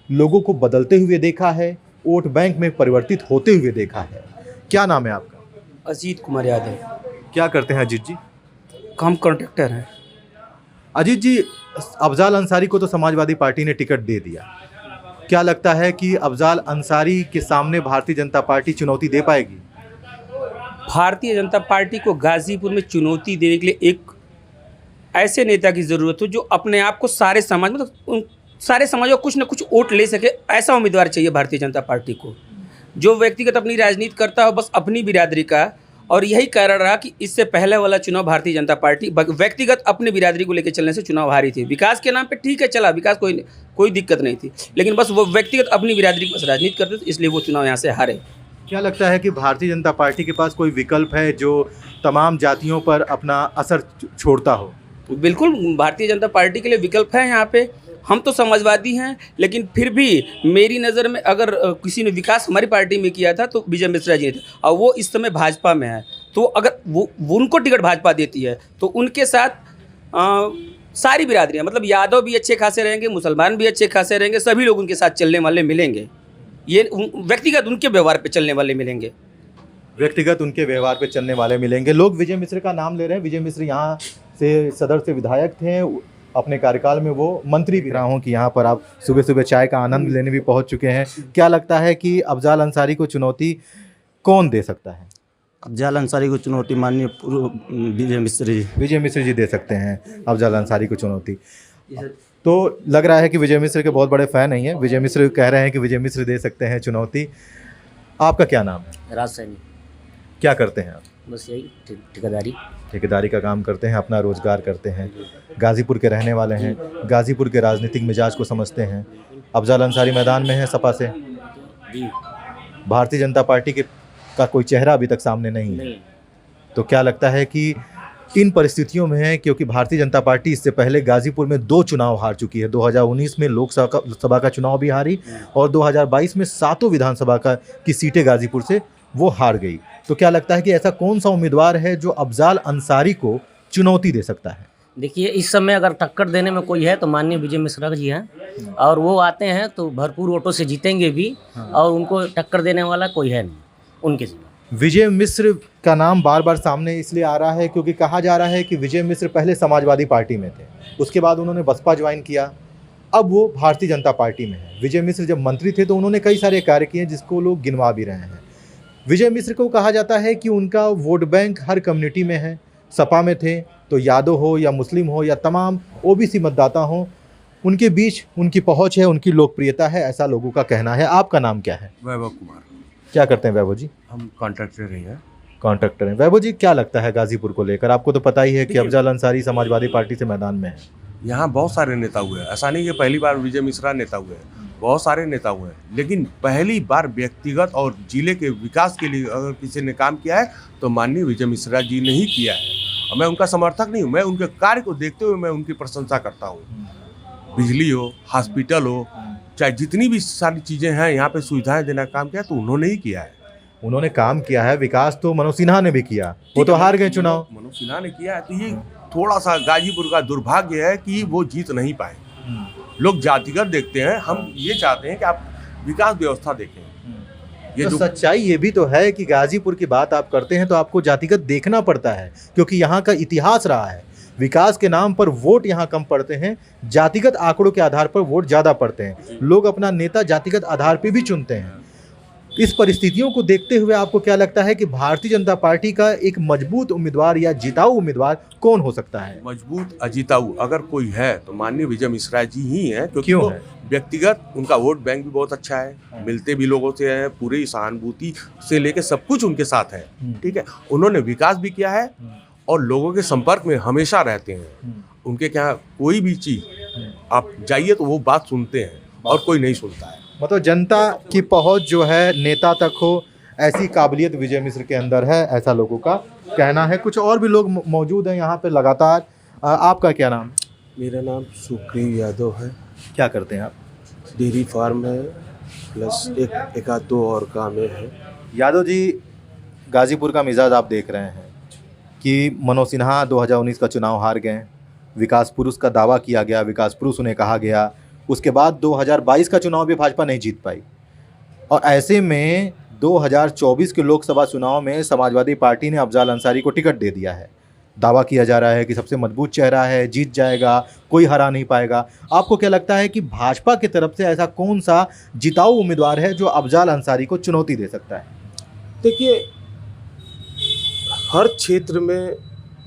Speaker 3: लोगों को बदलते हुए देखा है, वोट बैंक में परिवर्तित होते हुए देखा है। क्या नाम है आपका?
Speaker 20: अजीत कुमार यादव।
Speaker 3: क्या करते हैं अजीत जी?
Speaker 20: हम कॉन्ट्रैक्टर हैं।
Speaker 3: अजीत जी, अफजल अंसारी को तो समाजवादी पार्टी ने टिकट दे दिया। क्या लगता है कि अफजल अंसारी के सामने भारतीय जनता पार्टी चुनौती दे पाएगी?
Speaker 20: भारतीय जनता पार्टी को गाजीपुर में चुनौती देने के लिए एक ऐसे नेता की ज़रूरत हो जो अपने आप को सारे समाज मतलब सारे समाज को कुछ न कुछ वोट ले सके। ऐसा उम्मीदवार चाहिए भारतीय जनता पार्टी को, जो व्यक्तिगत अपनी राजनीति करता हो बस अपनी बिरादरी का। और यही कारण रहा कि इससे पहले वाला चुनाव भारतीय जनता पार्टी व्यक्तिगत अपनी बिरादरी को लेकर चलने से चुनाव हारी थी। विकास के नाम पे ठीक है, चला विकास, कोई दिक्कत नहीं थी, लेकिन बस वो व्यक्तिगत अपनी बिरादरी की बस राजनीति करते थे, इसलिए वो चुनाव यहाँ से हारे।
Speaker 3: क्या लगता है कि भारतीय जनता पार्टी के पास कोई विकल्प है जो तमाम जातियों पर अपना असर छोड़ता हो?
Speaker 20: बिल्कुल, भारतीय जनता पार्टी के लिए विकल्प है यहाँ पे। हम तो समाजवादी हैं, लेकिन फिर भी मेरी नज़र में अगर किसी ने विकास हमारी पार्टी में किया था तो विजय मिश्रा जी थे, और वो इस समय भाजपा में है। तो अगर वो उनको टिकट भाजपा देती है तो उनके साथ सारी बिरादरियाँ, मतलब यादव भी अच्छे खासे रहेंगे, मुसलमान भी अच्छे खासे रहेंगे, सभी लोग उनके साथ चलने वाले मिलेंगे। ये व्यक्तिगत उनके व्यवहार पे चलने वाले मिलेंगे।
Speaker 3: व्यक्तिगत उनके व्यवहार पे चलने वाले मिलेंगे। लोग विजय मिश्र का नाम ले रहे हैं। विजय मिश्र यहाँ से सदर से विधायक थे, अपने कार्यकाल में वो मंत्री भी रहा हूँ कि यहाँ पर आप सुबह सुबह चाय का आनंद लेने भी पहुँच चुके हैं। क्या लगता है कि अफजल अंसारी को चुनौती कौन दे सकता है?
Speaker 21: अफजल अंसारी को चुनौती माननीय
Speaker 3: विजय मिश्र जी दे सकते हैं अफजल अंसारी को चुनौती। तो लग रहा है कि विजय मिश्र के बहुत बड़े फ़ैन नहीं है। विजय मिश्र कह रहे हैं कि विजय मिश्र दे सकते हैं चुनौती। आपका क्या नाम है?
Speaker 7: राज सैनी।
Speaker 3: क्या करते हैं आप?
Speaker 7: बस यही
Speaker 3: ठेकेदारी का काम करते हैं, अपना रोजगार करते हैं। गाजीपुर के रहने वाले हैं, गाजीपुर के राजनीतिक मिजाज को समझते हैं। अफजल अंसारी मैदान में है सपा से। भारतीय जनता पार्टी के का कोई चेहरा अभी तक सामने नहीं है। तो क्या लगता है कि इन परिस्थितियों में है, क्योंकि भारतीय जनता पार्टी इससे पहले गाजीपुर में 2 चुनाव हार चुकी है, 2019 में लोकसभा का चुनाव भी हारी और 2022 में 7 विधानसभा की सीटें गाजीपुर से वो हार गई। तो क्या लगता है कि ऐसा कौन सा उम्मीदवार है जो अफजाल अंसारी को चुनौती दे सकता है?
Speaker 7: देखिए, इस समय अगर टक्कर देने में कोई है तो माननीय विजय मिश्रा जी हैं, और वो आते हैं तो भरपूर वोटों से जीतेंगे भी, और उनको टक्कर देने वाला कोई है नहीं उनके जीवन।
Speaker 3: विजय मिश्र का नाम बार बार सामने इसलिए आ रहा है क्योंकि कहा जा रहा है कि विजय मिश्र पहले समाजवादी पार्टी में थे, उसके बाद उन्होंने बसपा ज्वाइन किया, अब वो भारतीय जनता पार्टी में है। विजय मिश्र जब मंत्री थे तो उन्होंने कई सारे कार्य किए जिसको लोग गिनवा भी रहे हैं। विजय मिश्र को कहा जाता है कि उनका वोट बैंक हर कम्युनिटी में है। सपा में थे तो यादव हो या मुस्लिम हो या तमाम ओबीसी मतदाता हो, उनके बीच उनकी पहुंच है, उनकी लोकप्रियता है, ऐसा लोगों का कहना है। आपका नाम क्या है?
Speaker 8: वैभव कुमार।
Speaker 3: क्या करते हैं वैभव जी?
Speaker 8: हम कॉन्ट्रैक्टर ही हैं।
Speaker 3: कॉन्ट्रैक्टर हैं। वैभव जी, क्या लगता है गाजीपुर को लेकर? आपको तो पता ही है कि अफजाल अंसारी समाजवादी पार्टी से मैदान में है।
Speaker 8: यहाँ बहुत सारे नेता हुए हैं, ऐसा नहीं कि पहली बार विजय मिश्रा नेता हुए हैं, बहुत सारे नेता हुए हैं, लेकिन पहली बार व्यक्तिगत और जिले के विकास के लिए अगर किसी ने काम किया है तो माननीय विजय मिश्रा जी ने ही किया है। और मैं उनका समर्थक नहीं हूँ, मैं उनके कार्य को देखते हुए मैं उनकी प्रशंसा करता हूँ। बिजली हो, हॉस्पिटल हो, चाहे जितनी भी सारी चीज़ें हैं यहाँ पे सुविधाएं देने का काम किया तो उन्होंने ही किया है।
Speaker 3: उन्होंने काम किया है, विकास तो मनोज सिन्हा ने भी किया, वो तो हार गए चुनाव।
Speaker 8: मनोज सिन्हा ने किया है, तो ये थोड़ा सा गाजीपुर का दुर्भाग्य है कि वो जीत नहीं पाए। लोग जातिगत देखते हैं, हम ये चाहते हैं कि आप विकास व्यवस्था देखें।
Speaker 3: ये तो सच्चाई ये भी तो है कि गाजीपुर की बात आप करते हैं तो आपको जातिगत देखना पड़ता है, क्योंकि यहाँ का इतिहास रहा है। विकास के नाम पर वोट यहाँ कम पड़ते हैं, जातिगत आंकड़ों के आधार पर वोट ज़्यादा पड़ते हैं। लोग अपना नेता जातिगत आधार पर भी चुनते हैं। इस परिस्थितियों को देखते हुए आपको क्या लगता है कि भारतीय जनता पार्टी का एक मजबूत उम्मीदवार या जिताऊ उम्मीदवार कौन हो सकता है?
Speaker 8: मजबूत अजिताऊ अगर कोई है तो माननीय विजय मिश्रा जी ही हैं, क्योंकि वो व्यक्तिगत उनका वोट बैंक भी बहुत अच्छा है, मिलते भी लोगों से हैं, पूरी सहानुभूति से लेके सब कुछ उनके साथ है। ठीक है, उन्होंने विकास भी किया है और लोगों के संपर्क में हमेशा रहते हैं। उनके क्या कोई भी चीज़ आप जाइए तो वो बात सुनते हैं और कोई नहीं सुनता है।
Speaker 3: मतलब जनता की पहुंच जो है नेता तक हो, ऐसी काबिलियत विजय मिश्र के अंदर है, ऐसा लोगों का कहना है। कुछ और भी लोग मौजूद हैं यहाँ पे लगातार। आपका क्या नाम?
Speaker 22: मेरा नाम सुखदेव यादव है।
Speaker 3: क्या करते हैं आप?
Speaker 22: डेयरी फार्म है, प्लस एक आध दो और काम है।
Speaker 3: यादव जी, गाजीपुर का मिजाज आप देख रहे हैं कि मनोज सिन्हा 2019 का चुनाव हार गए, विकास पुरुष का दावा किया गया, विकास पुरुष उन्हें कहा गया, उसके बाद 2022 का चुनाव भी भाजपा नहीं जीत पाई, और ऐसे में 2024 के लोकसभा चुनाव में समाजवादी पार्टी ने अफजाल अंसारी को टिकट दे दिया है। दावा किया जा रहा है कि सबसे मजबूत चेहरा है, जीत जाएगा, कोई हरा नहीं पाएगा। आपको क्या लगता है कि भाजपा की तरफ से ऐसा कौन सा जिताऊ उम्मीदवार है जो अफजाल अंसारी को चुनौती दे सकता है?
Speaker 22: देखिए, हर क्षेत्र में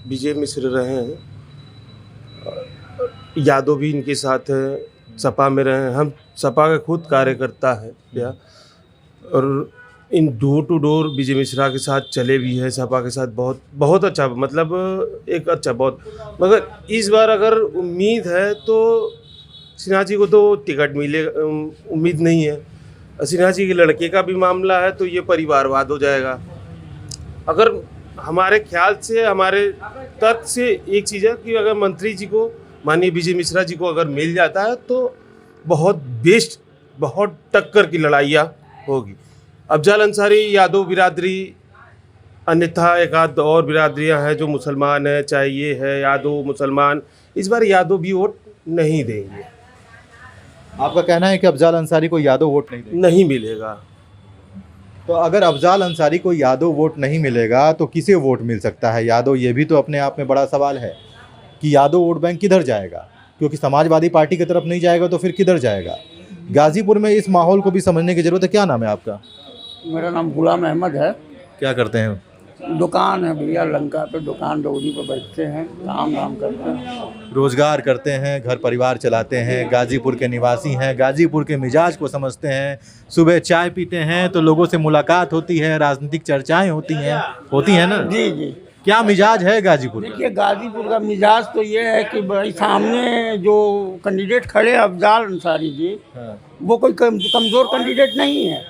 Speaker 22: विजय मिश्र रहे हैं, यादव भी इनके साथ है, सपा में रहे हैं, हम सपा का खुद कार्यकर्ता है या, और इन door to door Vijay Mishra के साथ चले भी हैं, सपा के साथ बहुत बहुत अच्छा, मतलब एक अच्छा बहुत। मगर इस बार अगर उम्मीद है तो सिन्हा जी को तो टिकट मिले, उम्मीद नहीं है। सिन्हा जी के लड़के का भी मामला है तो ये परिवारवाद हो जाएगा। अगर हमारे ख्याल से, हमारे तर्क से एक चीज़ है कि अगर मंत्री जी को, माननीय विजय मिश्रा जी को अगर मिल जाता है तो बहुत बेस्ट, बहुत टक्कर की लड़ाइयाँ होगी। अफजाल अंसारी यादव बिरादरी, अन्यथा एक आध और बिरादरियाँ हैं जो मुसलमान हैं, चाहे ये है यादव मुसलमान, इस बार यादव भी वोट नहीं देंगे।
Speaker 3: आपका कहना है कि अफजाल अंसारी को यादव वोट
Speaker 22: नहीं मिलेगा।
Speaker 3: तो अगर अफजाल अंसारी को यादव वोट नहीं मिलेगा तो किसे वोट मिल सकता है? यादव, ये भी तो अपने आप में बड़ा सवाल है कि यादव वोट बैंक किधर जाएगा, क्योंकि समाजवादी पार्टी की तरफ नहीं जाएगा तो फिर किधर जाएगा? गाजीपुर में इस माहौल को भी समझने की जरूरत है। क्या नाम है आपका?
Speaker 23: मेरा नाम गुलाम अहमद है।
Speaker 3: क्या करते हैं?
Speaker 23: दुकान है भैया, लंका पे दुकान, रोडी पे बैठते हैं, काम करते हैं,
Speaker 3: रोजगार करते हैं, घर परिवार चलाते हैं, गाजीपुर के निवासी हैं, गाजीपुर के मिजाज को समझते हैं। सुबह चाय पीते हैं तो लोगों से मुलाकात होती है, राजनीतिक चर्चाएं होती हैं ना?
Speaker 23: जी जी।
Speaker 3: क्या मिजाज है गाजीपुर?
Speaker 23: देखिए, गाजीपुर का मिजाज तो ये है कि भाई सामने जो कैंडिडेट खड़े अफजाल अंसारी जी, वो कोई कमज़ोर कैंडिडेट नहीं है।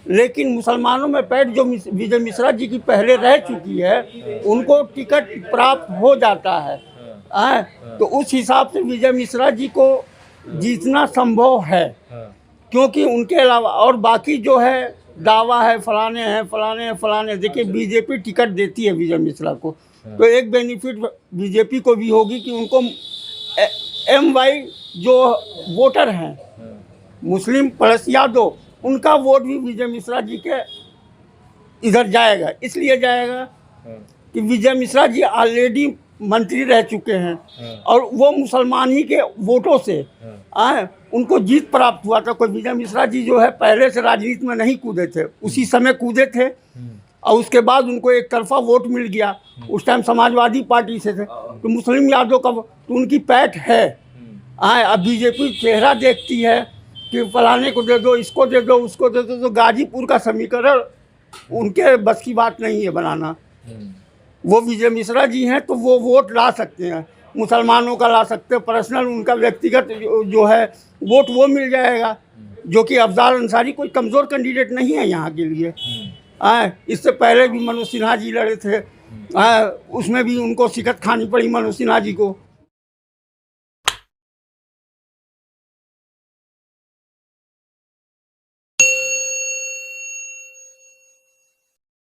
Speaker 23: लेकिन मुसलमानों में पैठ जो विजय मिश्रा जी की पहले रह चुकी है उनको टिकट प्राप्त हो जाता है। तो उस हिसाब से विजय मिश्रा जी को जीतना संभव है, क्योंकि उनके अलावा और बाकी जो है दावा है फलाने। देखिए बीजेपी टिकट देती है विजय मिश्रा को, तो एक बेनिफिट बीजेपी को भी होगी कि उनको MY जो वोटर हैं मुस्लिम प्लस यादव, उनका वोट भी विजय मिश्रा जी के इधर जाएगा। इसलिए जाएगा कि विजय मिश्रा जी ऑलरेडी मंत्री रह चुके हैं और वो मुसलमान ही के वोटों से उनको जीत प्राप्त हुआ था। कोई विजय मिश्रा जी जो है पहले से राजनीति में नहीं कूदे थे, उसी समय कूदे थे और उसके बाद उनको एक तरफा वोट मिल गया। उस टाइम समाजवादी पार्टी से थे, तो मुस्लिम यादव का तो उनकी पैठ है। अब बीजेपी चेहरा देखती है कि फलाने को दे दो, इसको दे दो, उसको दे दो, तो गाजीपुर का समीकरण उनके बस की बात नहीं है बनाना। वो विजय मिश्रा जी हैं तो वो वोट ला सकते हैं, मुसलमानों का ला सकते हैं, पर्सनल उनका व्यक्तिगत जो है वोट वो मिल जाएगा, जो कि अफजाल अंसारी कोई कमज़ोर कैंडिडेट नहीं है यहाँ के लिए। इससे पहले भी मनोज सिन्हा जी लड़े थे, उसमें भी उनको शिकस्त खानी पड़ी मनोज सिन्हा जी को।